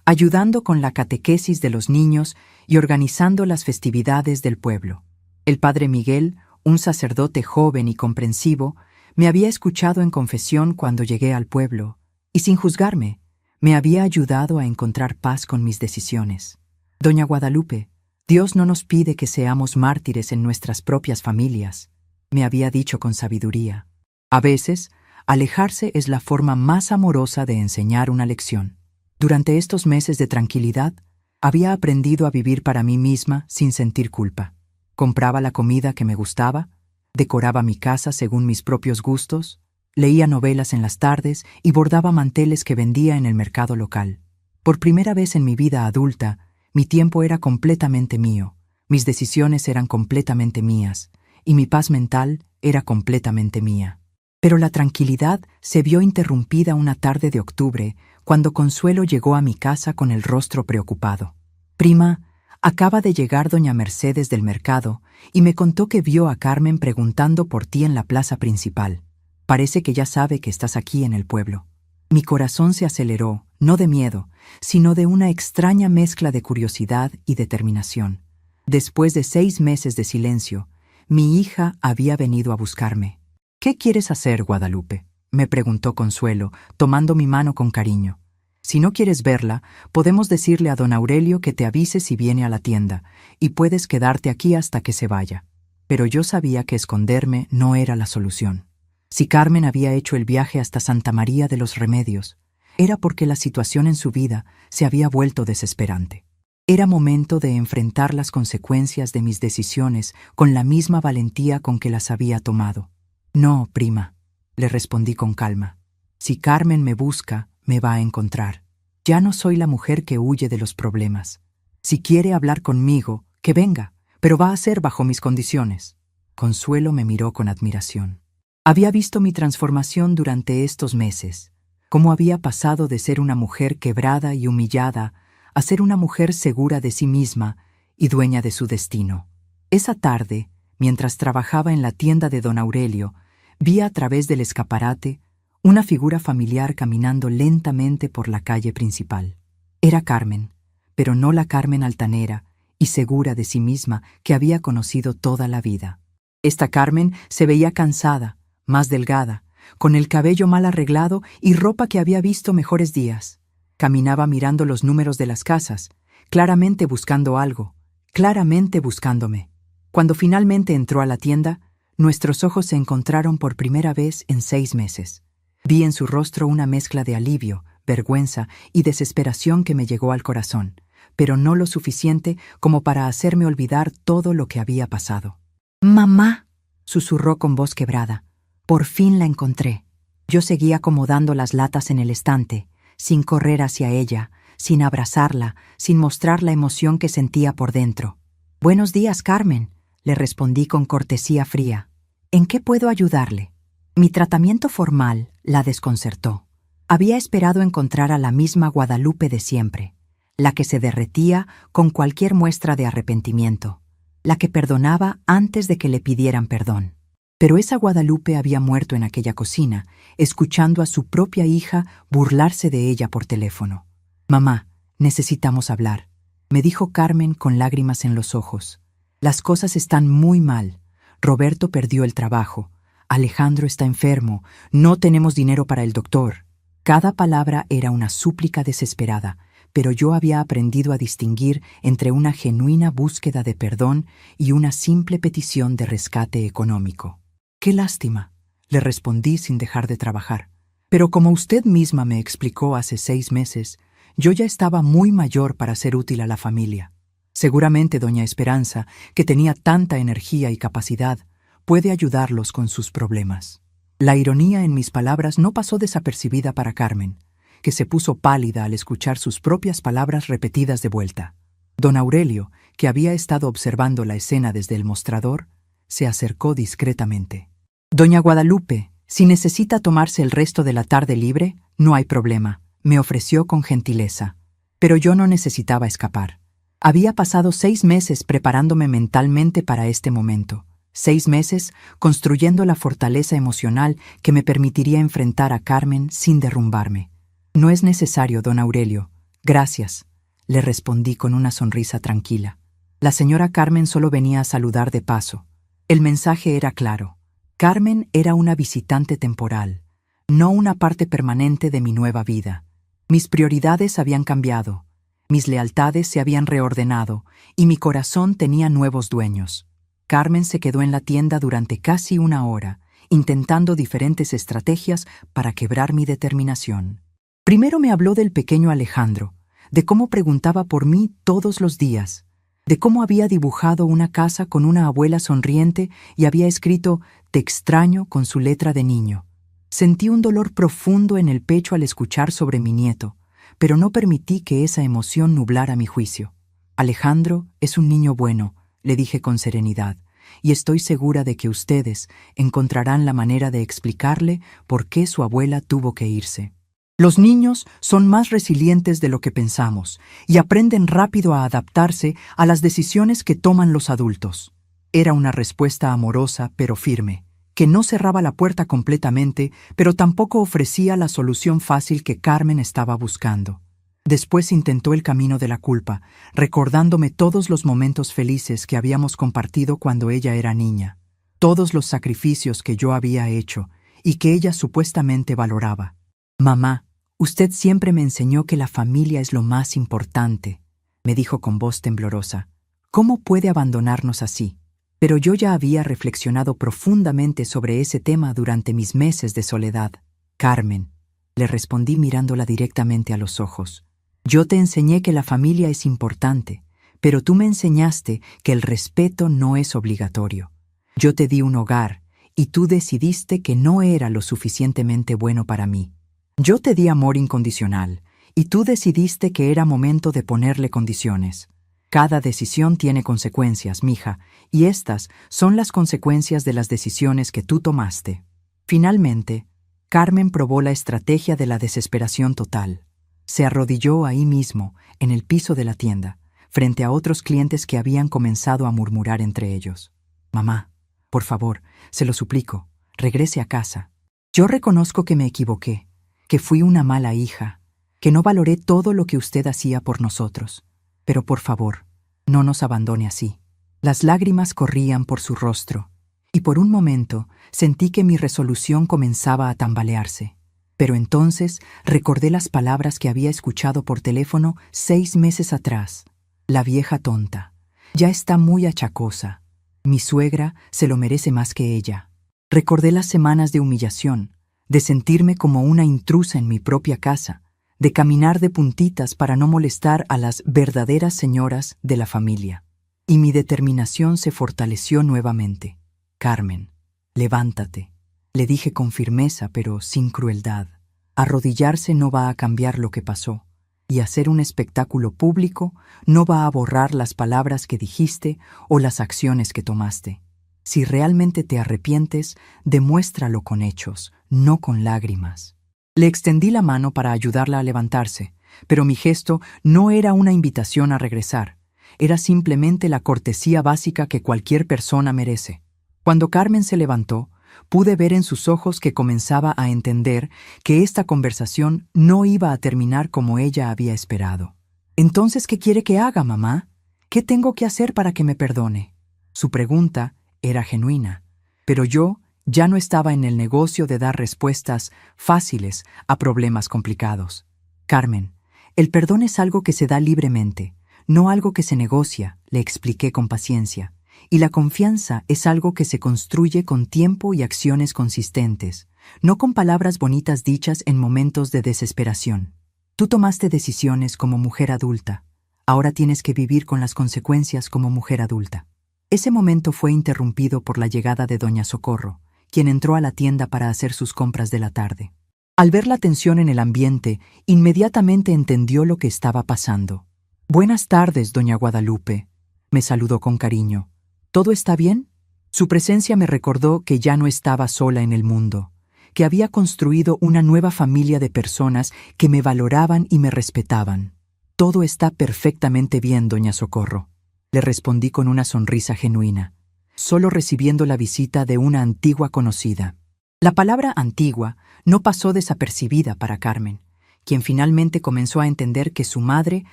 ayudando con la catequesis de los niños y organizando las festividades del pueblo. El padre Miguel, un sacerdote joven y comprensivo, me había escuchado en confesión cuando llegué al pueblo, y sin juzgarme, me había ayudado a encontrar paz con mis decisiones. Doña Guadalupe, Dios no nos pide que seamos mártires en nuestras propias familias, me había dicho con sabiduría. A veces, alejarse es la forma más amorosa de enseñar una lección. Durante estos meses de tranquilidad, había aprendido a vivir para mí misma sin sentir culpa. Compraba la comida que me gustaba, decoraba mi casa según mis propios gustos, leía novelas en las tardes y bordaba manteles que vendía en el mercado local. Por primera vez en mi vida adulta, mi tiempo era completamente mío, mis decisiones eran completamente mías, y mi paz mental era completamente mía. Pero la tranquilidad se vio interrumpida una tarde de octubre, cuando Consuelo llegó a mi casa con el rostro preocupado. «Prima, Acaba de llegar doña Mercedes del mercado y me contó que vio a Carmen preguntando por ti en la plaza principal. Parece que ya sabe que estás aquí en el pueblo. Mi corazón se aceleró, no de miedo, sino de una extraña mezcla de curiosidad y determinación. Después de 6 meses de silencio, mi hija había venido a buscarme. «¿Qué quieres hacer, Guadalupe?», me preguntó Consuelo, tomando mi mano con cariño. «Si no quieres verla, podemos decirle a don Aurelio que te avise si viene a la tienda, y puedes quedarte aquí hasta que se vaya». Pero yo sabía que esconderme no era la solución. Si Carmen había hecho el viaje hasta Santa María de los Remedios, era porque la situación en su vida se había vuelto desesperante. Era momento de enfrentar las consecuencias de mis decisiones con la misma valentía con que las había tomado. «No, prima», le respondí con calma. «Si Carmen me busca, me va a encontrar. Ya no soy la mujer que huye de los problemas. Si quiere hablar conmigo, que venga, pero va a ser bajo mis condiciones». Consuelo me miró con admiración. Había visto mi transformación durante estos meses, cómo había pasado de ser una mujer quebrada y humillada a ser una mujer segura de sí misma y dueña de su destino. Esa tarde, mientras trabajaba en la tienda de don Aurelio, vi a través del escaparate una figura familiar caminando lentamente por la calle principal. Era Carmen, pero no la Carmen altanera y segura de sí misma que había conocido toda la vida. Esta Carmen se veía cansada, más delgada, con el cabello mal arreglado y ropa que había visto mejores días. Caminaba mirando los números de las casas, claramente buscando algo, claramente buscándome. Cuando finalmente entró a la tienda, nuestros ojos se encontraron por primera vez en 6 meses. Vi en su rostro una mezcla de alivio, vergüenza y desesperación que me llegó al corazón, pero no lo suficiente como para hacerme olvidar todo lo que había pasado. «Mamá», susurró con voz quebrada. «Por fin la encontré». Yo seguía acomodando las latas en el estante, sin correr hacia ella, sin abrazarla, sin mostrar la emoción que sentía por dentro. «Buenos días, Carmen», le respondí con cortesía fría. «¿En qué puedo ayudarle?». Mi tratamiento formal la desconcertó. Había esperado encontrar a la misma Guadalupe de siempre, la que se derretía con cualquier muestra de arrepentimiento, la que perdonaba antes de que le pidieran perdón. Pero esa Guadalupe había muerto en aquella cocina, escuchando a su propia hija burlarse de ella por teléfono. «Mamá, necesitamos hablar», me dijo Carmen con lágrimas en los ojos. «Las cosas están muy mal. Roberto perdió el trabajo. Alejandro está enfermo. No tenemos dinero para el doctor». Cada palabra era una súplica desesperada, pero yo había aprendido a distinguir entre una genuina búsqueda de perdón y una simple petición de rescate económico. «Qué lástima», le respondí sin dejar de trabajar. «Pero como usted misma me explicó hace 6 meses, yo ya estaba muy mayor para ser útil a la familia. Seguramente doña Esperanza, que tenía tanta energía y capacidad, puede ayudarlos con sus problemas». La ironía en mis palabras no pasó desapercibida para Carmen, que se puso pálida al escuchar sus propias palabras repetidas de vuelta. Don Aurelio, que había estado observando la escena desde el mostrador, se acercó discretamente. «Doña Guadalupe, si necesita tomarse el resto de la tarde libre, no hay problema», me ofreció con gentileza. Pero yo no necesitaba escapar. Había pasado 6 meses preparándome mentalmente para este momento. 6 meses construyendo la fortaleza emocional que me permitiría enfrentar a Carmen sin derrumbarme. «No es necesario, don Aurelio. Gracias», le respondí con una sonrisa tranquila. La señora Carmen solo venía a saludar de paso. El mensaje era claro. Carmen era una visitante temporal, no una parte permanente de mi nueva vida. Mis prioridades habían cambiado, mis lealtades se habían reordenado y mi corazón tenía nuevos dueños. Carmen se quedó en la tienda durante casi 1 hora, intentando diferentes estrategias para quebrar mi determinación. Primero me habló del pequeño Alejandro, de cómo preguntaba por mí todos los días, de cómo había dibujado una casa con una abuela sonriente y había escrito «Te extraño» con su letra de niño. Sentí un dolor profundo en el pecho al escuchar sobre mi nieto, pero no permití que esa emoción nublara mi juicio. «Alejandro es un niño bueno», le dije con serenidad, «y estoy segura de que ustedes encontrarán la manera de explicarle por qué su abuela tuvo que irse». Los niños son más resilientes de lo que pensamos y aprenden rápido a adaptarse a las decisiones que toman los adultos. Era una respuesta amorosa pero firme, que no cerraba la puerta completamente, pero tampoco ofrecía la solución fácil que Carmen estaba buscando. Después intentó el camino de la culpa, recordándome todos los momentos felices que habíamos compartido cuando ella era niña, todos los sacrificios que yo había hecho y que ella supuestamente valoraba. «Mamá, usted siempre me enseñó que la familia es lo más importante», me dijo con voz temblorosa. «¿Cómo puede abandonarnos así?» Pero yo ya había reflexionado profundamente sobre ese tema durante mis meses de soledad. «Carmen», le respondí mirándola directamente a los ojos, «yo te enseñé que la familia es importante, pero tú me enseñaste que el respeto no es obligatorio. Yo te di un hogar, y tú decidiste que no era lo suficientemente bueno para mí. Yo te di amor incondicional, y tú decidiste que era momento de ponerle condiciones. Cada decisión tiene consecuencias, mija, y estas son las consecuencias de las decisiones que tú tomaste». Finalmente, Carmen probó la estrategia de la desesperación total. Se arrodilló ahí mismo, en el piso de la tienda, frente a otros clientes que habían comenzado a murmurar entre ellos. «Mamá, por favor, se lo suplico, regrese a casa. Yo reconozco que me equivoqué, que fui una mala hija, que no valoré todo lo que usted hacía por nosotros. Pero por favor, no nos abandone así». Las lágrimas corrían por su rostro, y por un momento sentí que mi resolución comenzaba a tambalearse. Pero entonces recordé las palabras que había escuchado por teléfono 6 meses atrás. «La vieja tonta. Ya está muy achacosa. Mi suegra se lo merece más que ella». Recordé las semanas de humillación, de sentirme como una intrusa en mi propia casa, de caminar de puntitas para no molestar a las verdaderas señoras de la familia. Y mi determinación se fortaleció nuevamente. «Carmen, levántate», le dije con firmeza pero sin crueldad. «Arrodillarse no va a cambiar lo que pasó, y hacer un espectáculo público no va a borrar las palabras que dijiste o las acciones que tomaste. Si realmente te arrepientes, demuéstralo con hechos, no con lágrimas». Le extendí la mano para ayudarla a levantarse, pero mi gesto no era una invitación a regresar. Era simplemente la cortesía básica que cualquier persona merece. Cuando Carmen se levantó, pude ver en sus ojos que comenzaba a entender que esta conversación no iba a terminar como ella había esperado. «¿Entonces qué quiere que haga, mamá? ¿Qué tengo que hacer para que me perdone?». Su pregunta era genuina, pero yo ya no estaba en el negocio de dar respuestas fáciles a problemas complicados. «Carmen, el perdón es algo que se da libremente, no algo que se negocia», le expliqué con paciencia. «Y la confianza es algo que se construye con tiempo y acciones consistentes, no con palabras bonitas dichas en momentos de desesperación. Tú tomaste decisiones como mujer adulta. Ahora tienes que vivir con las consecuencias como mujer adulta». Ese momento fue interrumpido por la llegada de doña Socorro, quien entró a la tienda para hacer sus compras de la tarde. Al ver la tensión en el ambiente, inmediatamente entendió lo que estaba pasando. «Buenas tardes, doña Guadalupe», me saludó con cariño. «¿Todo está bien?». Su presencia me recordó que ya no estaba sola en el mundo, que había construido una nueva familia de personas que me valoraban y me respetaban. «Todo está perfectamente bien, doña Socorro», le respondí con una sonrisa genuina, solo recibiendo la visita de una antigua conocida. La palabra antigua no pasó desapercibida para Carmen, quien finalmente comenzó a entender que su madre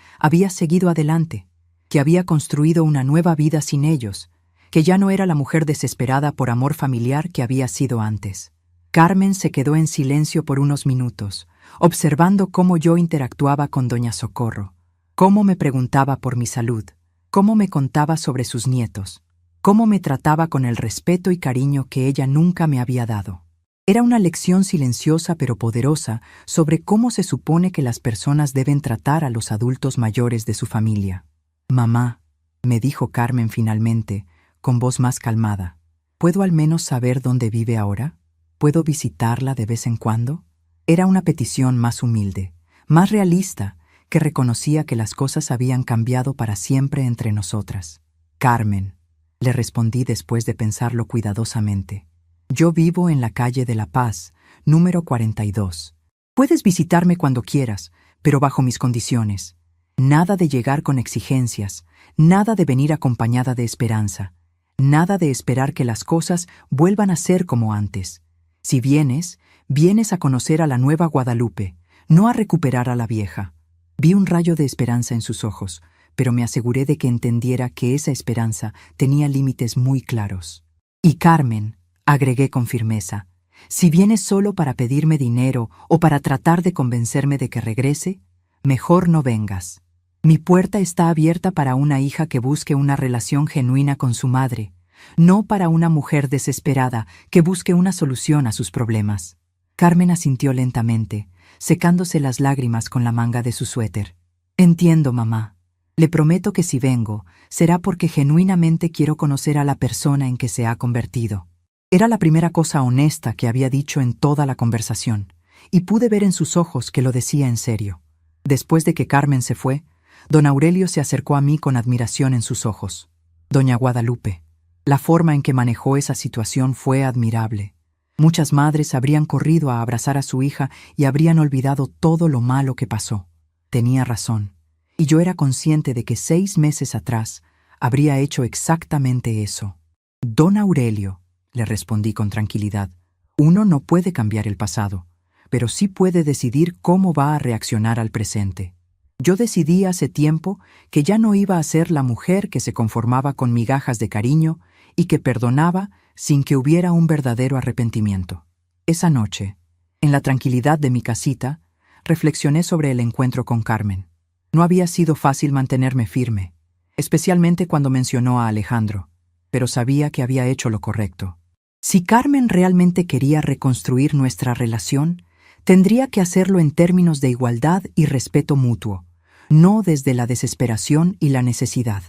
había seguido adelante, que había construido una nueva vida sin ellos, que ya no era la mujer desesperada por amor familiar que había sido antes. Carmen se quedó en silencio por unos minutos, observando cómo yo interactuaba con doña Socorro, cómo me preguntaba por mi salud, cómo me contaba sobre sus nietos, cómo me trataba con el respeto y cariño que ella nunca me había dado. Era una lección silenciosa pero poderosa sobre cómo se supone que las personas deben tratar a los adultos mayores de su familia. «Mamá», me dijo Carmen finalmente, con voz más calmada, «¿puedo al menos saber dónde vive ahora? ¿Puedo visitarla de vez en cuando?». Era una petición más humilde, más realista, que reconocía que las cosas habían cambiado para siempre entre nosotras. «Carmen», le respondí después de pensarlo cuidadosamente, «yo vivo en la calle de La Paz, número 42. Puedes visitarme cuando quieras, pero bajo mis condiciones. Nada de llegar con exigencias, nada de venir acompañada de esperanza, nada de esperar que las cosas vuelvan a ser como antes. Si vienes, vienes a conocer a la nueva Guadalupe, no a recuperar a la vieja. Vi un rayo de esperanza en sus ojos, pero me aseguré de que entendiera que esa esperanza tenía límites muy claros. Y Carmen, agregué con firmeza, si vienes solo para pedirme dinero o para tratar de convencerme de que regrese, mejor no vengas. Mi puerta está abierta para una hija que busque una relación genuina con su madre, no para una mujer desesperada que busque una solución a sus problemas. Carmen asintió lentamente, secándose las lágrimas con la manga de su suéter. Entiendo, mamá. Le prometo que si vengo, será porque genuinamente quiero conocer a la persona en que se ha convertido. Era la primera cosa honesta que había dicho en toda la conversación, y pude ver en sus ojos que lo decía en serio. Después de que Carmen se fue, don Aurelio se acercó a mí con admiración en sus ojos. Doña Guadalupe, la forma en que manejó esa situación fue admirable. Muchas madres habrían corrido a abrazar a su hija y habrían olvidado todo lo malo que pasó. Tenía razón, y yo era consciente de que 6 meses atrás habría hecho exactamente eso. Don Aurelio, le respondí con tranquilidad, uno no puede cambiar el pasado, pero sí puede decidir cómo va a reaccionar al presente. Yo decidí hace tiempo que ya no iba a ser la mujer que se conformaba con migajas de cariño y que perdonaba sin que hubiera un verdadero arrepentimiento. Esa noche, en la tranquilidad de mi casita, reflexioné sobre el encuentro con Carmen. No había sido fácil mantenerme firme, especialmente cuando mencionó a Alejandro, pero sabía que había hecho lo correcto. Si Carmen realmente quería reconstruir nuestra relación, tendría que hacerlo en términos de igualdad y respeto mutuo, no desde la desesperación y la necesidad.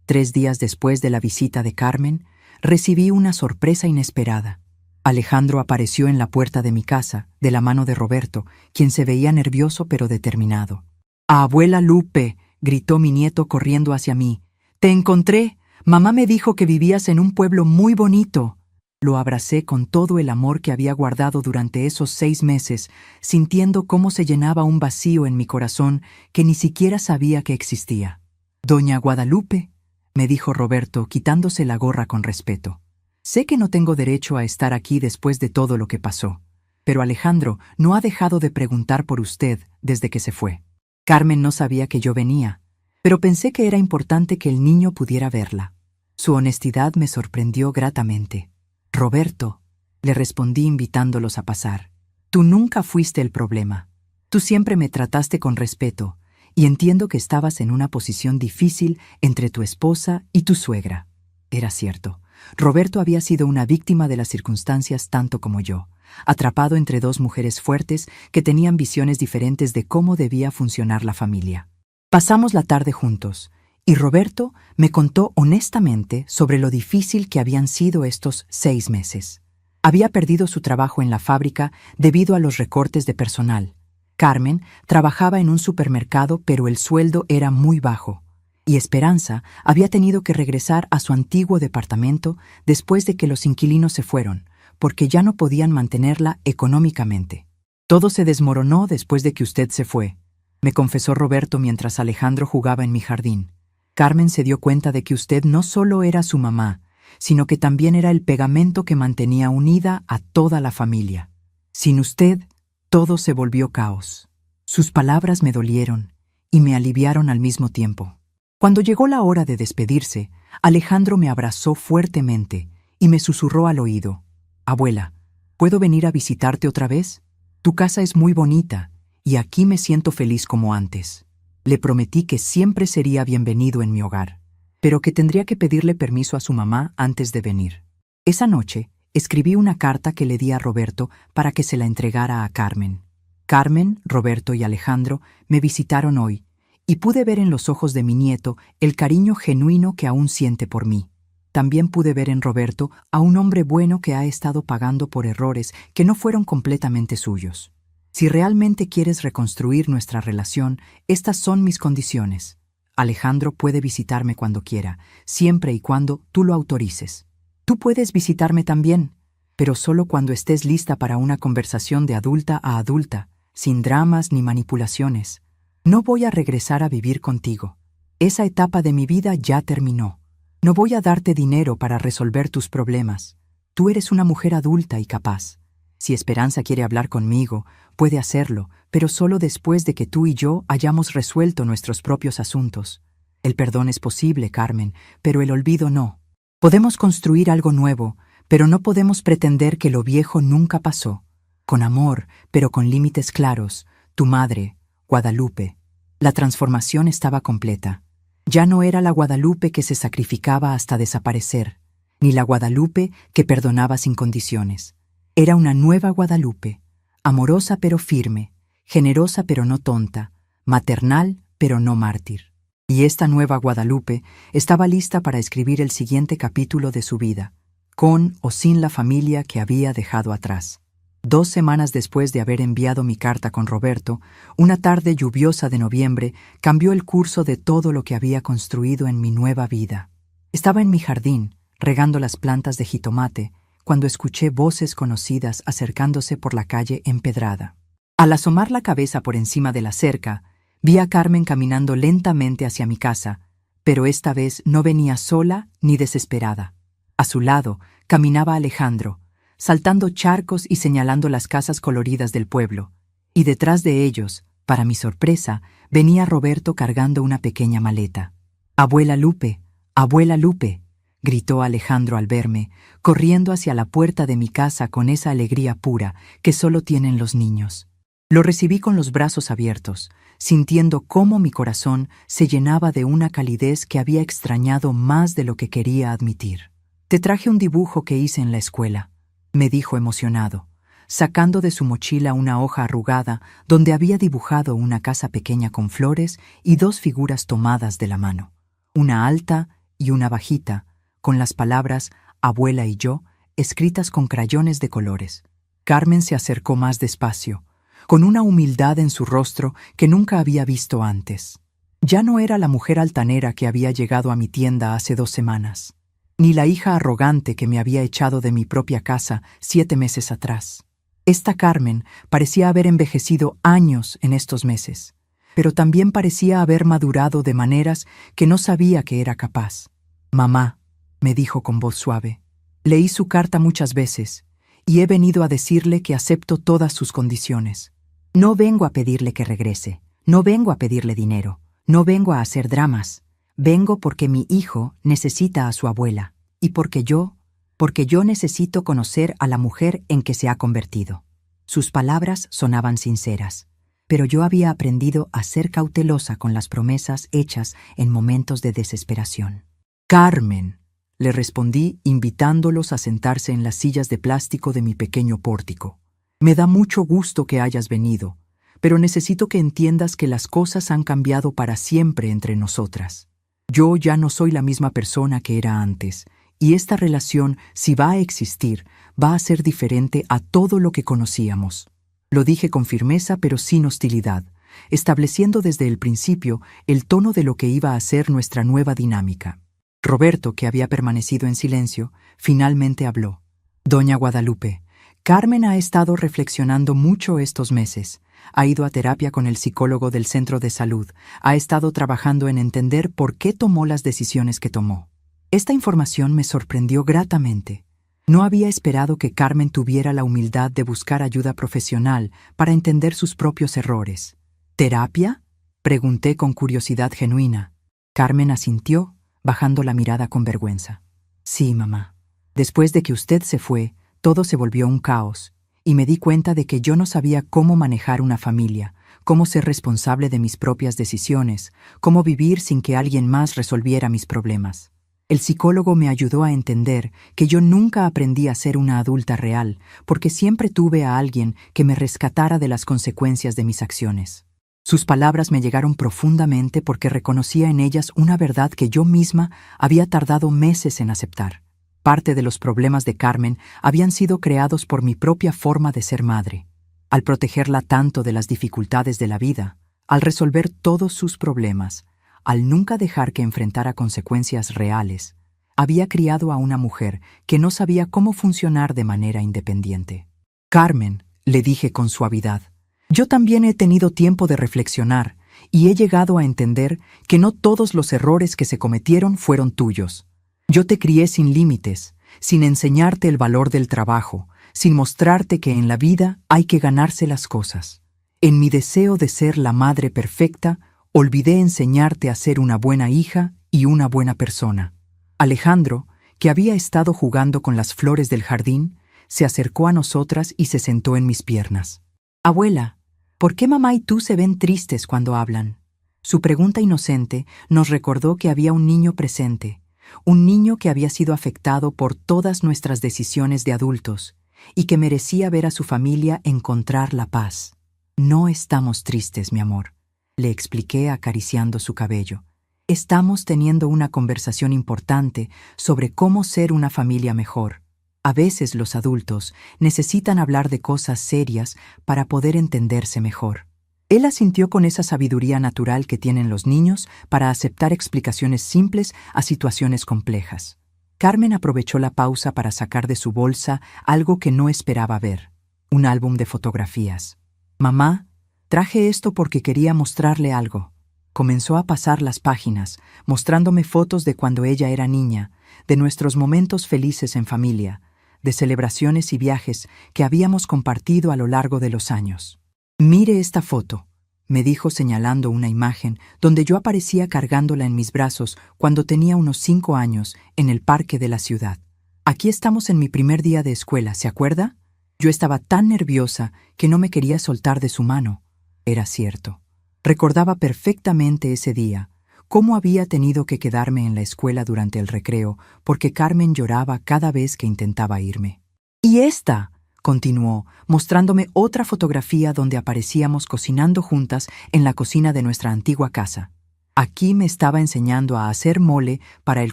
3 días después de la visita de Carmen, recibí una sorpresa inesperada. Alejandro apareció en la puerta de mi casa, de la mano de Roberto, quien se veía nervioso pero determinado. «Abuela Lupe», gritó mi nieto corriendo hacia mí. «Te encontré. Mamá me dijo que vivías en un pueblo muy bonito». Lo abracé con todo el amor que había guardado durante esos 6 meses, sintiendo cómo se llenaba un vacío en mi corazón que ni siquiera sabía que existía. «Doña Guadalupe», me dijo Roberto, quitándose la gorra con respeto. «Sé que no tengo derecho a estar aquí después de todo lo que pasó, pero Alejandro no ha dejado de preguntar por usted desde que se fue. Carmen no sabía que yo venía, pero pensé que era importante que el niño pudiera verla. Su honestidad me sorprendió gratamente. «Roberto», le respondí invitándolos a pasar, «tú nunca fuiste el problema. Tú siempre me trataste con respeto, y entiendo que estabas en una posición difícil entre tu esposa y tu suegra». Era cierto. Roberto había sido una víctima de las circunstancias tanto como yo, atrapado entre 2 mujeres fuertes que tenían visiones diferentes de cómo debía funcionar la familia. Pasamos la tarde juntos, y Roberto me contó honestamente sobre lo difícil que habían sido estos 6 meses. Había perdido su trabajo en la fábrica debido a los recortes de personal. Carmen trabajaba en un supermercado, pero el sueldo era muy bajo. Y Esperanza había tenido que regresar a su antiguo departamento después de que los inquilinos se fueron, porque ya no podían mantenerla económicamente. «Todo se desmoronó después de que usted se fue», me confesó Roberto mientras Alejandro jugaba en mi jardín. «Carmen se dio cuenta de que usted no solo era su mamá, sino que también era el pegamento que mantenía unida a toda la familia. Sin usted, todo se volvió caos». Sus palabras me dolieron y me aliviaron al mismo tiempo. Cuando llegó la hora de despedirse, Alejandro me abrazó fuertemente y me susurró al oído: «Abuela, ¿puedo venir a visitarte otra vez? Tu casa es muy bonita y aquí me siento feliz como antes». Le prometí que siempre sería bienvenido en mi hogar, pero que tendría que pedirle permiso a su mamá antes de venir. Esa noche, escribí una carta que le di a Roberto para que se la entregara a Carmen. Carmen, Roberto y Alejandro me visitaron hoy, y pude ver en los ojos de mi nieto el cariño genuino que aún siente por mí. También pude ver en Roberto a un hombre bueno que ha estado pagando por errores que no fueron completamente suyos. Si realmente quieres reconstruir nuestra relación, estas son mis condiciones. Alejandro puede visitarme cuando quiera, siempre y cuando tú lo autorices. Tú puedes visitarme también, pero solo cuando estés lista para una conversación de adulta a adulta, sin dramas ni manipulaciones. No voy a regresar a vivir contigo. Esa etapa de mi vida ya terminó. No voy a darte dinero para resolver tus problemas. Tú eres una mujer adulta y capaz. Si Esperanza quiere hablar conmigo, puede hacerlo, pero solo después de que tú y yo hayamos resuelto nuestros propios asuntos. El perdón es posible, Carmen, pero el olvido no. Podemos construir algo nuevo, pero no podemos pretender que lo viejo nunca pasó. Con amor, pero con límites claros, tu madre, Guadalupe. La transformación estaba completa. Ya no era la Guadalupe que se sacrificaba hasta desaparecer, ni la Guadalupe que perdonaba sin condiciones. Era una nueva Guadalupe, amorosa pero firme, generosa pero no tonta, maternal pero no mártir. Y esta nueva Guadalupe estaba lista para escribir el siguiente capítulo de su vida, con o sin la familia que había dejado atrás. 2 semanas después de haber enviado mi carta con Roberto, una tarde lluviosa de noviembre cambió el curso de todo lo que había construido en mi nueva vida. Estaba en mi jardín, regando las plantas de jitomate, cuando escuché voces conocidas acercándose por la calle empedrada. Al asomar la cabeza por encima de la cerca, vi a Carmen caminando lentamente hacia mi casa, pero esta vez no venía sola ni desesperada. A su lado caminaba Alejandro, saltando charcos y señalando las casas coloridas del pueblo, y detrás de ellos, para mi sorpresa, venía Roberto cargando una pequeña maleta. «Abuela Lupe, abuela Lupe», gritó Alejandro al verme, corriendo hacia la puerta de mi casa con esa alegría pura que solo tienen los niños. Lo recibí con los brazos abiertos, sintiendo cómo mi corazón se llenaba de una calidez que había extrañado más de lo que quería admitir. «Te traje un dibujo que hice en la escuela», me dijo emocionado, sacando de su mochila una hoja arrugada donde había dibujado una casa pequeña con flores y 2 figuras tomadas de la mano, una alta y una bajita, con las palabras «abuela» y «yo» escritas con crayones de colores. Carmen se acercó más despacio, con una humildad en su rostro que nunca había visto antes. Ya no era la mujer altanera que había llegado a mi tienda hace 2 semanas. Ni la hija arrogante que me había echado de mi propia casa 7 meses atrás. Esta Carmen parecía haber envejecido años en estos meses, pero también parecía haber madurado de maneras que no sabía que era capaz. «Mamá», me dijo con voz suave, «leí su carta muchas veces y he venido a decirle que acepto todas sus condiciones. No vengo a pedirle que regrese, no vengo a pedirle dinero, no vengo a hacer dramas. Vengo porque mi hijo necesita a su abuela y porque yo necesito conocer a la mujer en que se ha convertido». Sus palabras sonaban sinceras, pero yo había aprendido a ser cautelosa con las promesas hechas en momentos de desesperación. «Carmen», le respondí invitándolos a sentarse en las sillas de plástico de mi pequeño pórtico. «Me da mucho gusto que hayas venido, pero necesito que entiendas que las cosas han cambiado para siempre entre nosotras. Yo ya no soy la misma persona que era antes, y esta relación, si va a existir, va a ser diferente a todo lo que conocíamos». Lo dije con firmeza pero sin hostilidad, estableciendo desde el principio el tono de lo que iba a ser nuestra nueva dinámica. Roberto, que había permanecido en silencio, finalmente habló. «Doña Guadalupe, Carmen ha estado reflexionando mucho estos meses. Ha ido a terapia con el psicólogo del centro de salud. Ha estado trabajando en entender por qué tomó las decisiones que tomó. Esta información me sorprendió gratamente. No había esperado que Carmen tuviera la humildad de buscar ayuda profesional para entender sus propios errores. ¿Terapia?», pregunté con curiosidad genuina. Carmen asintió, bajando la mirada con vergüenza. «Sí, mamá. Después de que usted se fue, todo se volvió un caos, y me di cuenta de que yo no sabía cómo manejar una familia, cómo ser responsable de mis propias decisiones, cómo vivir sin que alguien más resolviera mis problemas. El psicólogo me ayudó a entender que yo nunca aprendí a ser una adulta real, porque siempre tuve a alguien que me rescatara de las consecuencias de mis acciones». Sus palabras me llegaron profundamente porque reconocía en ellas una verdad que yo misma había tardado meses en aceptar. Parte de los problemas de Carmen habían sido creados por mi propia forma de ser madre. Al protegerla tanto de las dificultades de la vida, al resolver todos sus problemas, al nunca dejar que enfrentara consecuencias reales, había criado a una mujer que no sabía cómo funcionar de manera independiente. «Carmen», le dije con suavidad, Yo también he tenido tiempo de reflexionar y he llegado a entender que no todos los errores que se cometieron fueron tuyos. Yo te crié sin límites, sin enseñarte el valor del trabajo, sin mostrarte que en la vida hay que ganarse las cosas. En mi deseo de ser la madre perfecta, olvidé enseñarte a ser una buena hija y una buena persona. Alejandro, que había estado jugando con las flores del jardín, se acercó a nosotras y se sentó en mis piernas. Abuela, ¿por qué mamá y tú se ven tristes cuando hablan? Su pregunta inocente nos recordó que había un niño presente, un niño que había sido afectado por todas nuestras decisiones de adultos y que merecía ver a su familia encontrar la paz. No estamos tristes, mi amor, le expliqué acariciando su cabello. Estamos teniendo una conversación importante sobre cómo ser una familia mejor. A veces los adultos necesitan hablar de cosas serias para poder entenderse mejor. Él asintió con esa sabiduría natural que tienen los niños para aceptar explicaciones simples a situaciones complejas. Carmen aprovechó la pausa para sacar de su bolsa algo que no esperaba ver: un álbum de fotografías. Mamá, traje esto porque quería mostrarle algo. Comenzó a pasar las páginas, mostrándome fotos de cuando ella era niña, de nuestros momentos felices en familia, de celebraciones y viajes que habíamos compartido a lo largo de los años. Mire esta foto, me dijo señalando una imagen donde yo aparecía cargándola en mis brazos cuando tenía unos 5 años en el parque de la ciudad. Aquí estamos en mi primer día de escuela, ¿se acuerda? Yo estaba tan nerviosa que no me quería soltar de su mano. Era cierto. Recordaba perfectamente ese día, cómo había tenido que quedarme en la escuela durante el recreo porque Carmen lloraba cada vez que intentaba irme. «Y esta», continuó, mostrándome otra fotografía donde aparecíamos cocinando juntas en la cocina de nuestra antigua casa. Aquí me estaba enseñando a hacer mole para el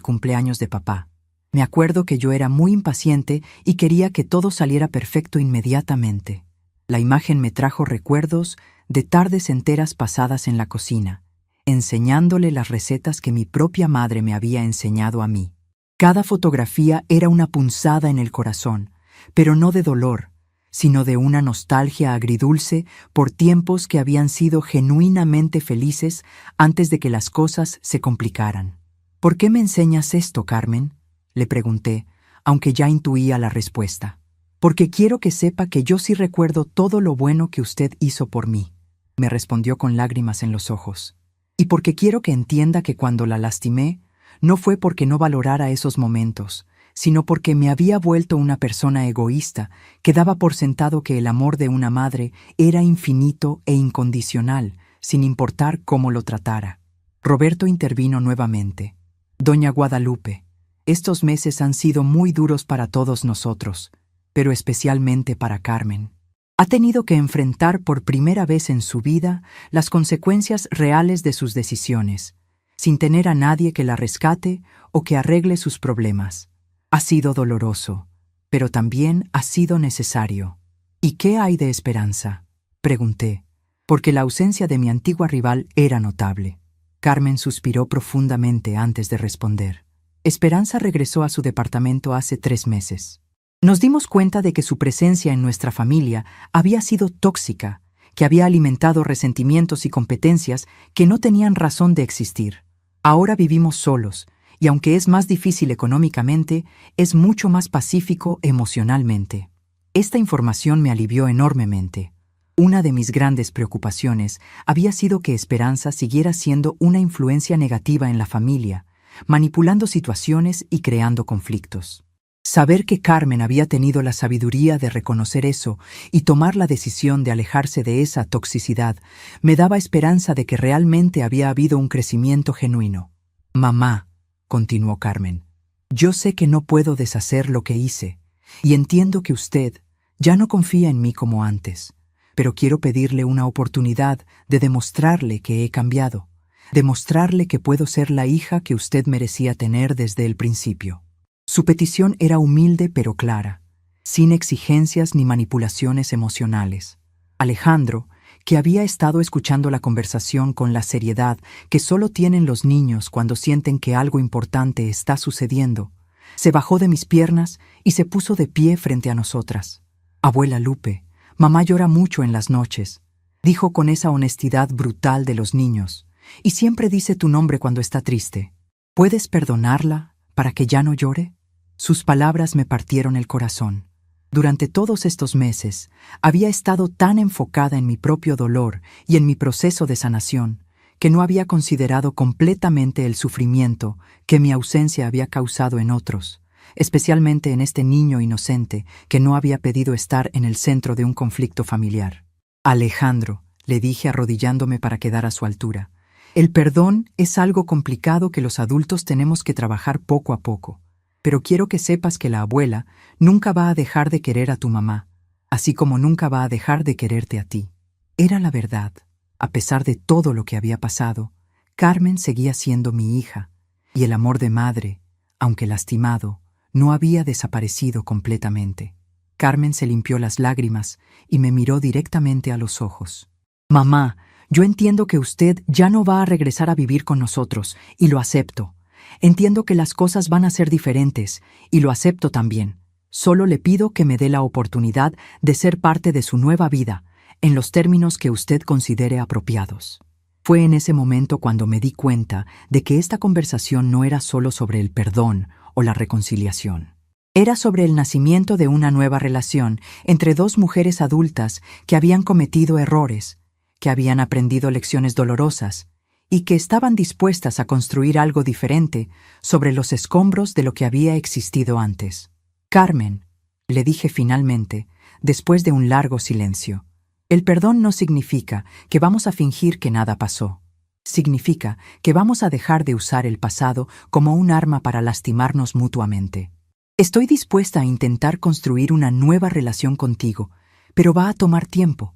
cumpleaños de papá. Me acuerdo que yo era muy impaciente y quería que todo saliera perfecto inmediatamente. La imagen me trajo recuerdos de tardes enteras pasadas en la cocina, enseñándole las recetas que mi propia madre me había enseñado a mí. Cada fotografía era una punzada en el corazón, pero no de dolor, sino de una nostalgia agridulce por tiempos que habían sido genuinamente felices antes de que las cosas se complicaran. «¿Por qué me enseñas esto, Carmen?», le pregunté, aunque ya intuía la respuesta. «Porque quiero que sepa que yo sí recuerdo todo lo bueno que usted hizo por mí», me respondió con lágrimas en los ojos. «Y porque quiero que entienda que cuando la lastimé, no fue porque no valorara esos momentos, sino porque me había vuelto una persona egoísta que daba por sentado que el amor de una madre era infinito e incondicional, sin importar cómo lo tratara». Roberto intervino nuevamente. «Doña Guadalupe, estos meses han sido muy duros para todos nosotros, pero especialmente para Carmen. Ha tenido que enfrentar por primera vez en su vida las consecuencias reales de sus decisiones, sin tener a nadie que la rescate o que arregle sus problemas. Ha sido doloroso, pero también ha sido necesario». «¿Y qué hay de Esperanza?», pregunté, porque la ausencia de mi antigua rival era notable. Carmen suspiró profundamente antes de responder. Esperanza regresó a su departamento hace 3 meses. Nos dimos cuenta de que su presencia en nuestra familia había sido tóxica, que había alimentado resentimientos y competencias que no tenían razón de existir. Ahora vivimos solos, y aunque es más difícil económicamente, es mucho más pacífico emocionalmente. Esta información me alivió enormemente. Una de mis grandes preocupaciones había sido que Esperanza siguiera siendo una influencia negativa en la familia, manipulando situaciones y creando conflictos. Saber que Carmen había tenido la sabiduría de reconocer eso y tomar la decisión de alejarse de esa toxicidad me daba esperanza de que realmente había habido un crecimiento genuino. «Mamá», continuó Carmen, «yo sé que no puedo deshacer lo que hice, y entiendo que usted ya no confía en mí como antes, pero quiero pedirle una oportunidad de demostrarle que he cambiado, demostrarle que puedo ser la hija que usted merecía tener desde el principio». Su petición era humilde pero clara, sin exigencias ni manipulaciones emocionales. Alejandro, que había estado escuchando la conversación con la seriedad que solo tienen los niños cuando sienten que algo importante está sucediendo, se bajó de mis piernas y se puso de pie frente a nosotras. «Abuela Lupe, mamá llora mucho en las noches. dijo con esa honestidad brutal de los niños, y siempre dice tu nombre cuando está triste. ¿Puedes perdonarla para que ya no llore? Sus palabras me partieron el corazón. Durante todos estos meses, había estado tan enfocada en mi propio dolor y en mi proceso de sanación, que no había considerado completamente el sufrimiento que mi ausencia había causado en otros, especialmente en este niño inocente que no había pedido estar en el centro de un conflicto familiar. Alejandro, le dije arrodillándome para quedar a su altura, el perdón es algo complicado que los adultos tenemos que trabajar poco a poco, pero quiero que sepas que la abuela nunca va a dejar de querer a tu mamá, así como nunca va a dejar de quererte a ti. Era la verdad. A pesar de todo lo que había pasado, Carmen seguía siendo mi hija, y el amor de madre, aunque lastimado, no había desaparecido completamente. Carmen se limpió las lágrimas y me miró directamente a los ojos. Mamá, yo entiendo que usted ya no va a regresar a vivir con nosotros, y lo acepto. Entiendo que las cosas van a ser diferentes, y lo acepto también. Solo le pido que me dé la oportunidad de ser parte de su nueva vida, en los términos que usted considere apropiados. Fue en ese momento cuando me di cuenta de que esta conversación no era solo sobre el perdón o la reconciliación. Era sobre el nacimiento de una nueva relación entre dos mujeres adultas que habían cometido errores, que habían aprendido lecciones dolorosas y que estaban dispuestas a construir algo diferente sobre los escombros de lo que había existido antes. Carmen, le dije finalmente, después de un largo silencio, el perdón no significa que vamos a fingir que nada pasó. Significa que vamos a dejar de usar el pasado como un arma para lastimarnos mutuamente. Estoy dispuesta a intentar construir una nueva relación contigo, pero va a tomar tiempo,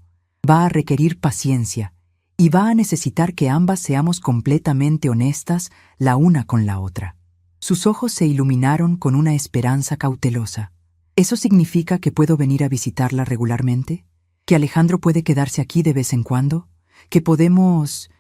va a requerir paciencia y va a necesitar que ambas seamos completamente honestas la una con la otra. Sus ojos se iluminaron con una esperanza cautelosa. ¿Eso significa que puedo venir a visitarla regularmente? ¿Que Alejandro puede quedarse aquí de vez en cuando? ¿Que podemos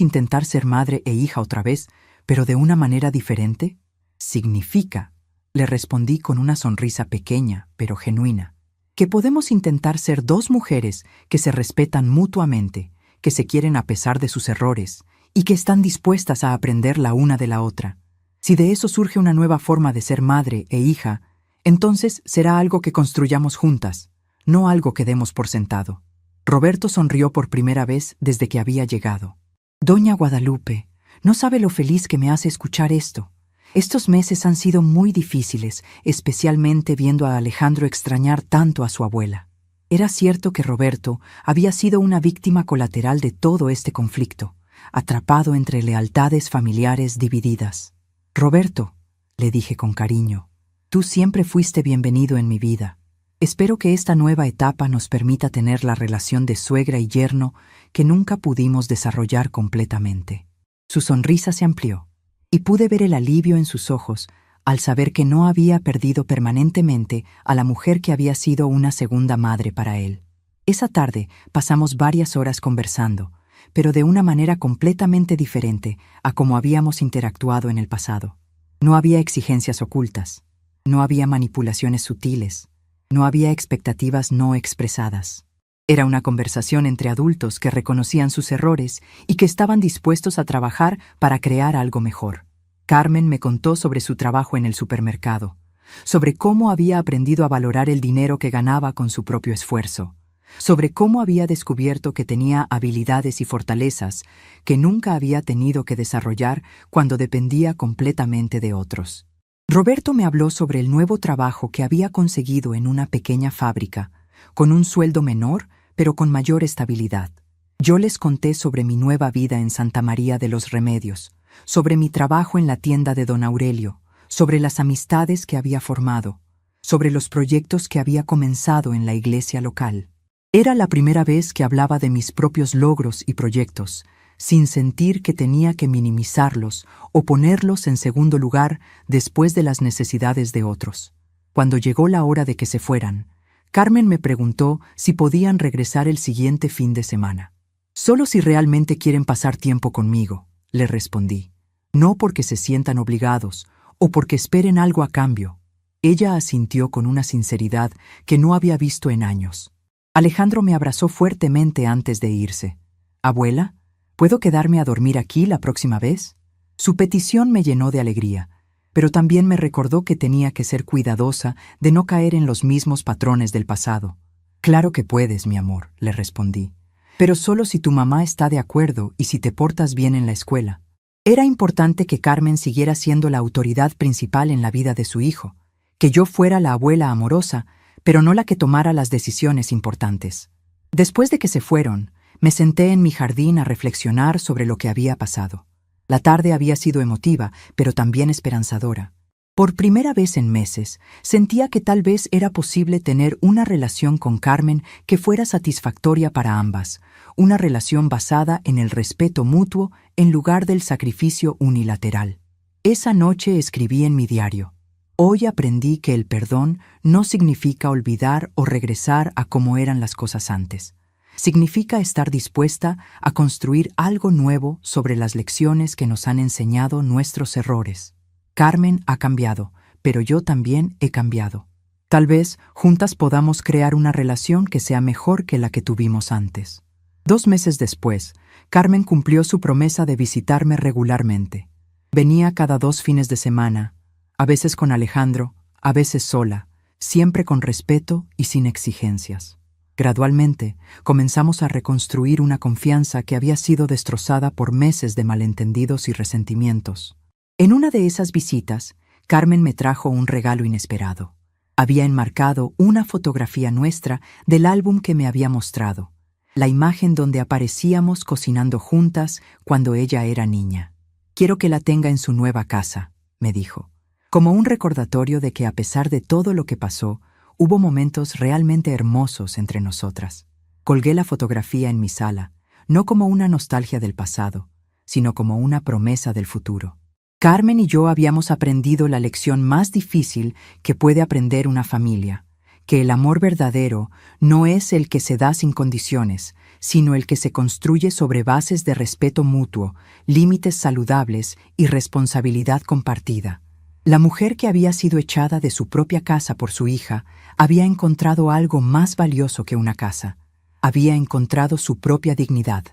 intentar ser madre e hija otra vez, pero de una manera diferente? Significa, le respondí con una sonrisa pequeña, pero genuina, que podemos intentar ser dos mujeres que se respetan mutuamente, que se quieren a pesar de sus errores y que están dispuestas a aprender la una de la otra. Si de eso surge una nueva forma de ser madre e hija, entonces será algo que construyamos juntas, no algo que demos por sentado. Roberto sonrió por primera vez desde que había llegado. Doña Guadalupe, no sabe lo feliz que me hace escuchar esto. Estos meses han sido muy difíciles, especialmente viendo a Alejandro extrañar tanto a su abuela. Era cierto que Roberto había sido una víctima colateral de todo este conflicto, atrapado entre lealtades familiares divididas. Roberto, le dije con cariño, tú siempre fuiste bienvenido en mi vida. Espero que esta nueva etapa nos permita tener la relación de suegra y yerno que nunca pudimos desarrollar completamente. Su sonrisa se amplió, y pude ver el alivio en sus ojos al saber que no había perdido permanentemente a la mujer que había sido una segunda madre para él. Esa tarde pasamos varias horas conversando, pero de una manera completamente diferente a como habíamos interactuado en el pasado. No había exigencias ocultas, no había manipulaciones sutiles, no había expectativas no expresadas. Era una conversación entre adultos que reconocían sus errores y que estaban dispuestos a trabajar para crear algo mejor. Carmen me contó sobre su trabajo en el supermercado, sobre cómo había aprendido a valorar el dinero que ganaba con su propio esfuerzo, sobre cómo había descubierto que tenía habilidades y fortalezas que nunca había tenido que desarrollar cuando dependía completamente de otros. Roberto me habló sobre el nuevo trabajo que había conseguido en una pequeña fábrica, con un sueldo menor, pero con mayor estabilidad. Yo les conté sobre mi nueva vida en Santa María de los Remedios, sobre mi trabajo en la tienda de don Aurelio, sobre las amistades que había formado, sobre los proyectos que había comenzado en la iglesia local. Era la primera vez que hablaba de mis propios logros y proyectos, sin sentir que tenía que minimizarlos o ponerlos en segundo lugar después de las necesidades de otros. Cuando llegó la hora de que se fueran, Carmen me preguntó si podían regresar el siguiente fin de semana. Solo si realmente quieren pasar tiempo conmigo, le respondí. No porque se sientan obligados o porque esperen algo a cambio. Ella asintió con una sinceridad que no había visto en años. Alejandro me abrazó fuertemente antes de irse. «Abuela, ¿puedo quedarme a dormir aquí la próxima vez?». Su petición me llenó de alegría, pero también me recordó que tenía que ser cuidadosa de no caer en los mismos patrones del pasado. «Claro que puedes, mi amor», le respondí, «pero solo si tu mamá está de acuerdo y si te portas bien en la escuela». Era importante que Carmen siguiera siendo la autoridad principal en la vida de su hijo, que yo fuera la abuela amorosa, pero no la que tomara las decisiones importantes. Después de que se fueron, me senté en mi jardín a reflexionar sobre lo que había pasado. La tarde había sido emotiva, pero también esperanzadora. Por primera vez en meses, sentía que tal vez era posible tener una relación con Carmen que fuera satisfactoria para ambas, una relación basada en el respeto mutuo en lugar del sacrificio unilateral. Esa noche escribí en mi diario: «Hoy aprendí que el perdón no significa olvidar o regresar a cómo eran las cosas antes. Significa estar dispuesta a construir algo nuevo sobre las lecciones que nos han enseñado nuestros errores. Carmen ha cambiado, pero yo también he cambiado. Tal vez juntas podamos crear una relación que sea mejor que la que tuvimos antes». 2 meses después, Carmen cumplió su promesa de visitarme regularmente. Venía cada 2 fines de semana, a veces con Alejandro, a veces sola, siempre con respeto y sin exigencias. Gradualmente, comenzamos a reconstruir una confianza que había sido destrozada por meses de malentendidos y resentimientos. En una de esas visitas, Carmen me trajo un regalo inesperado. Había enmarcado una fotografía nuestra del álbum que me había mostrado, la imagen donde aparecíamos cocinando juntas cuando ella era niña. «Quiero que la tenga en su nueva casa», me dijo, como un recordatorio de que a pesar de todo lo que pasó, hubo momentos realmente hermosos entre nosotras. Colgué la fotografía en mi sala, no como una nostalgia del pasado, sino como una promesa del futuro. Carmen y yo habíamos aprendido la lección más difícil que puede aprender una familia, que el amor verdadero no es el que se da sin condiciones, sino el que se construye sobre bases de respeto mutuo, límites saludables y responsabilidad compartida. La mujer que había sido echada de su propia casa por su hija había encontrado algo más valioso que una casa. Había encontrado su propia dignidad.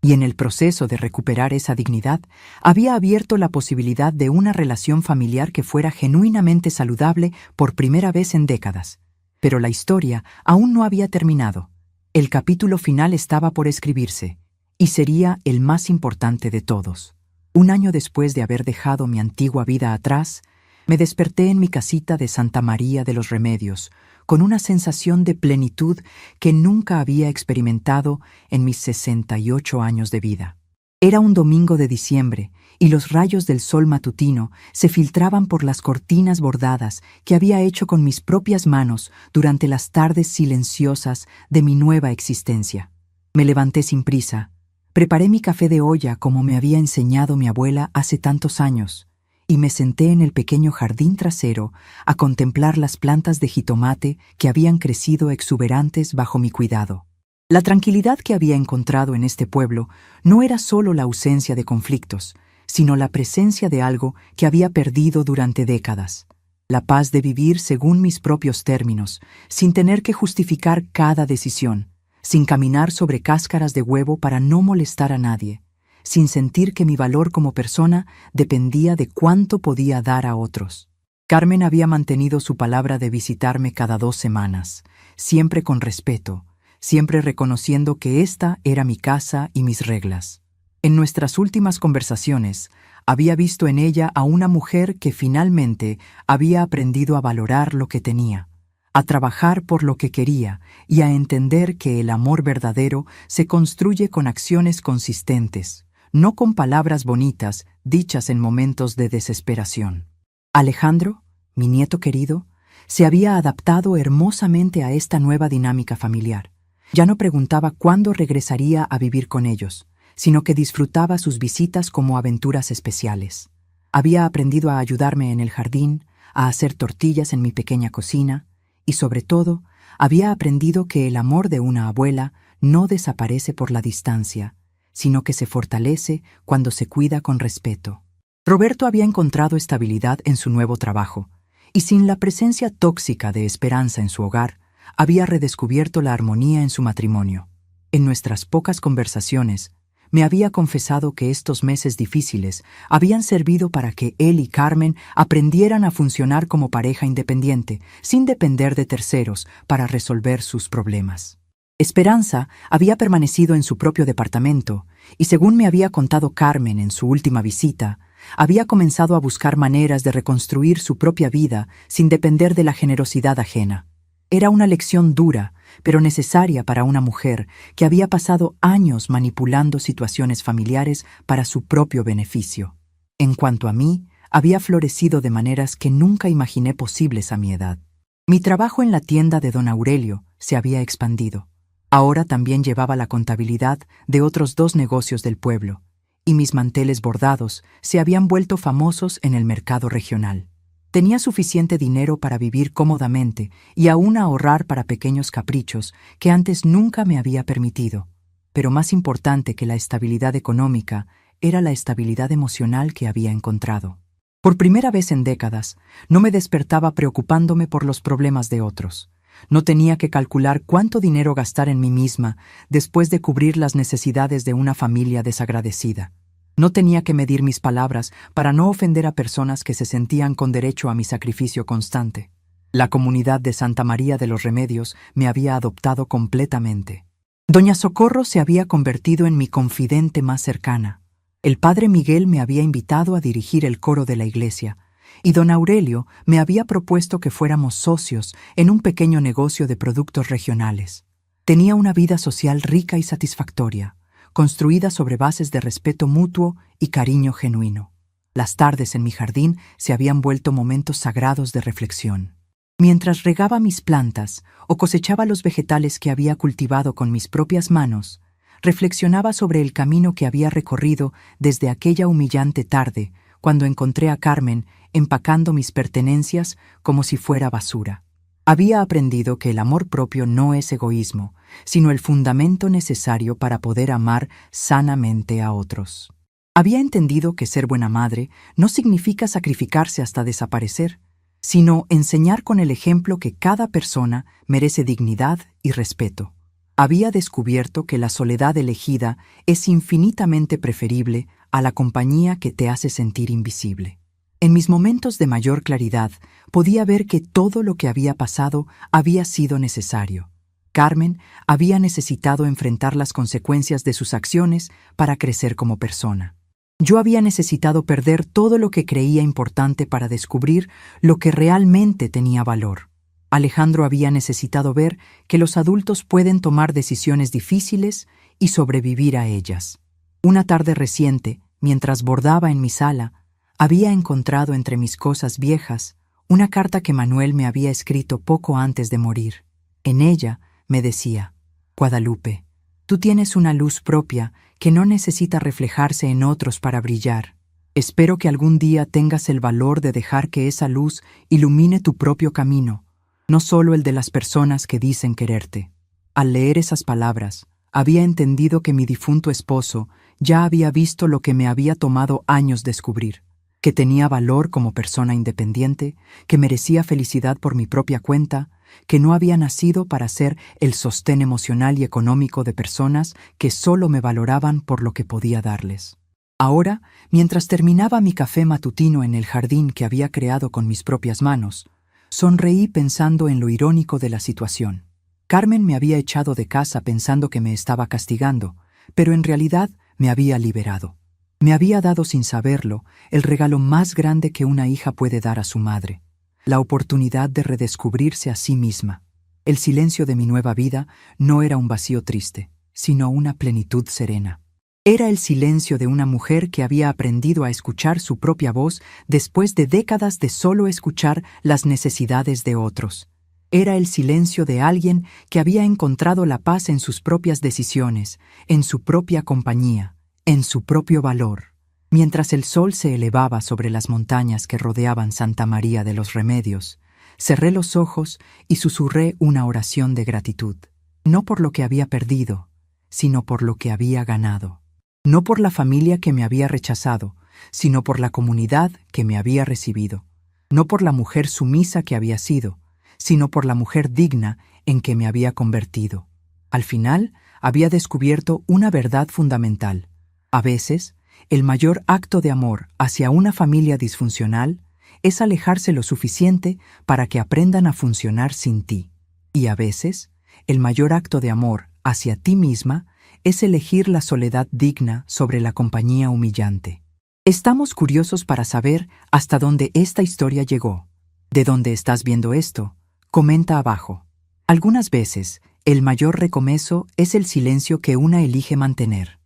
Y en el proceso de recuperar esa dignidad, había abierto la posibilidad de una relación familiar que fuera genuinamente saludable por primera vez en décadas. Pero la historia aún no había terminado. El capítulo final estaba por escribirse, y sería el más importante de todos. 1 año después de haber dejado mi antigua vida atrás, me desperté en mi casita de Santa María de los Remedios, con una sensación de plenitud que nunca había experimentado en mis 68 años de vida. Era un domingo de diciembre, y los rayos del sol matutino se filtraban por las cortinas bordadas que había hecho con mis propias manos durante las tardes silenciosas de mi nueva existencia. Me levanté sin prisa, preparé mi café de olla como me había enseñado mi abuela hace tantos años, y me senté en el pequeño jardín trasero a contemplar las plantas de jitomate que habían crecido exuberantes bajo mi cuidado. La tranquilidad que había encontrado en este pueblo no era solo la ausencia de conflictos, sino la presencia de algo que había perdido durante décadas. La paz de vivir según mis propios términos, sin tener que justificar cada decisión, sin caminar sobre cáscaras de huevo para no molestar a nadie, sin sentir que mi valor como persona dependía de cuánto podía dar a otros. Carmen había mantenido su palabra de visitarme cada 2 semanas, siempre con respeto, siempre reconociendo que esta era mi casa y mis reglas. En nuestras últimas conversaciones, había visto en ella a una mujer que finalmente había aprendido a valorar lo que tenía, a trabajar por lo que quería y a entender que el amor verdadero se construye con acciones consistentes, no con palabras bonitas dichas en momentos de desesperación. Alejandro, mi nieto querido, se había adaptado hermosamente a esta nueva dinámica familiar. Ya no preguntaba cuándo regresaría a vivir con ellos, sino que disfrutaba sus visitas como aventuras especiales. Había aprendido a ayudarme en el jardín, a hacer tortillas en mi pequeña cocina, y sobre todo, había aprendido que el amor de una abuela no desaparece por la distancia, sino que se fortalece cuando se cuida con respeto. Roberto había encontrado estabilidad en su nuevo trabajo, y sin la presencia tóxica de Esperanza en su hogar, había redescubierto la armonía en su matrimonio. En nuestras pocas conversaciones, me había confesado que estos meses difíciles habían servido para que él y Carmen aprendieran a funcionar como pareja independiente, sin depender de terceros, para resolver sus problemas. Esperanza había permanecido en su propio departamento y, según me había contado Carmen en su última visita, había comenzado a buscar maneras de reconstruir su propia vida sin depender de la generosidad ajena. Era una lección dura, pero necesaria para una mujer que había pasado años manipulando situaciones familiares para su propio beneficio. En cuanto a mí, había florecido de maneras que nunca imaginé posibles a mi edad. Mi trabajo en la tienda de don Aurelio se había expandido. Ahora también llevaba la contabilidad de otros 2 negocios del pueblo, y mis manteles bordados se habían vuelto famosos en el mercado regional. Tenía suficiente dinero para vivir cómodamente y aún ahorrar para pequeños caprichos que antes nunca me había permitido. Pero más importante que la estabilidad económica era la estabilidad emocional que había encontrado. Por primera vez en décadas, no me despertaba preocupándome por los problemas de otros. No tenía que calcular cuánto dinero gastar en mí misma después de cubrir las necesidades de una familia desagradecida. No tenía que medir mis palabras para no ofender a personas que se sentían con derecho a mi sacrificio constante. La comunidad de Santa María de los Remedios me había adoptado completamente. Doña Socorro se había convertido en mi confidente más cercana. El padre Miguel me había invitado a dirigir el coro de la iglesia, y don Aurelio me había propuesto que fuéramos socios en un pequeño negocio de productos regionales. Tenía una vida social rica y satisfactoria, construida sobre bases de respeto mutuo y cariño genuino. Las tardes en mi jardín se habían vuelto momentos sagrados de reflexión. Mientras regaba mis plantas o cosechaba los vegetales que había cultivado con mis propias manos, reflexionaba sobre el camino que había recorrido desde aquella humillante tarde, cuando encontré a Carmen empacando mis pertenencias como si fuera basura. Había aprendido que el amor propio no es egoísmo, sino el fundamento necesario para poder amar sanamente a otros. Había entendido que ser buena madre no significa sacrificarse hasta desaparecer, sino enseñar con el ejemplo que cada persona merece dignidad y respeto. Había descubierto que la soledad elegida es infinitamente preferible a la compañía que te hace sentir invisible. En mis momentos de mayor claridad, podía ver que todo lo que había pasado había sido necesario. Carmen había necesitado enfrentar las consecuencias de sus acciones para crecer como persona. Yo había necesitado perder todo lo que creía importante para descubrir lo que realmente tenía valor. Alejandro había necesitado ver que los adultos pueden tomar decisiones difíciles y sobrevivir a ellas. Una tarde reciente, mientras bordaba en mi sala, había encontrado entre mis cosas viejas una carta que Manuel me había escrito poco antes de morir. En ella me decía: Guadalupe, tú tienes una luz propia que no necesita reflejarse en otros para brillar. Espero que algún día tengas el valor de dejar que esa luz ilumine tu propio camino, no solo el de las personas que dicen quererte. Al leer esas palabras, había entendido que mi difunto esposo ya había visto lo que me había tomado años descubrir, que tenía valor como persona independiente, que merecía felicidad por mi propia cuenta, que no había nacido para ser el sostén emocional y económico de personas que solo me valoraban por lo que podía darles. Ahora, mientras terminaba mi café matutino en el jardín que había creado con mis propias manos, sonreí pensando en lo irónico de la situación. Carmen me había echado de casa pensando que me estaba castigando, pero en realidad me había liberado. Me había dado sin saberlo el regalo más grande que una hija puede dar a su madre, la oportunidad de redescubrirse a sí misma. El silencio de mi nueva vida no era un vacío triste, sino una plenitud serena. Era el silencio de una mujer que había aprendido a escuchar su propia voz después de décadas de solo escuchar las necesidades de otros. Era el silencio de alguien que había encontrado la paz en sus propias decisiones, en su propia compañía, en su propio valor. Mientras el sol se elevaba sobre las montañas que rodeaban Santa María de los Remedios, cerré los ojos y susurré una oración de gratitud, no por lo que había perdido, sino por lo que había ganado. No por la familia que me había rechazado, sino por la comunidad que me había recibido. No por la mujer sumisa que había sido, sino por la mujer digna en que me había convertido. Al final, había descubierto una verdad fundamental. A veces, el mayor acto de amor hacia una familia disfuncional es alejarse lo suficiente para que aprendan a funcionar sin ti. Y a veces, el mayor acto de amor hacia ti misma es elegir la soledad digna sobre la compañía humillante. Estamos curiosos para saber hasta dónde esta historia llegó. ¿De dónde estás viendo esto? Comenta abajo. Algunas veces, el mayor recomezo es el silencio que una elige mantener.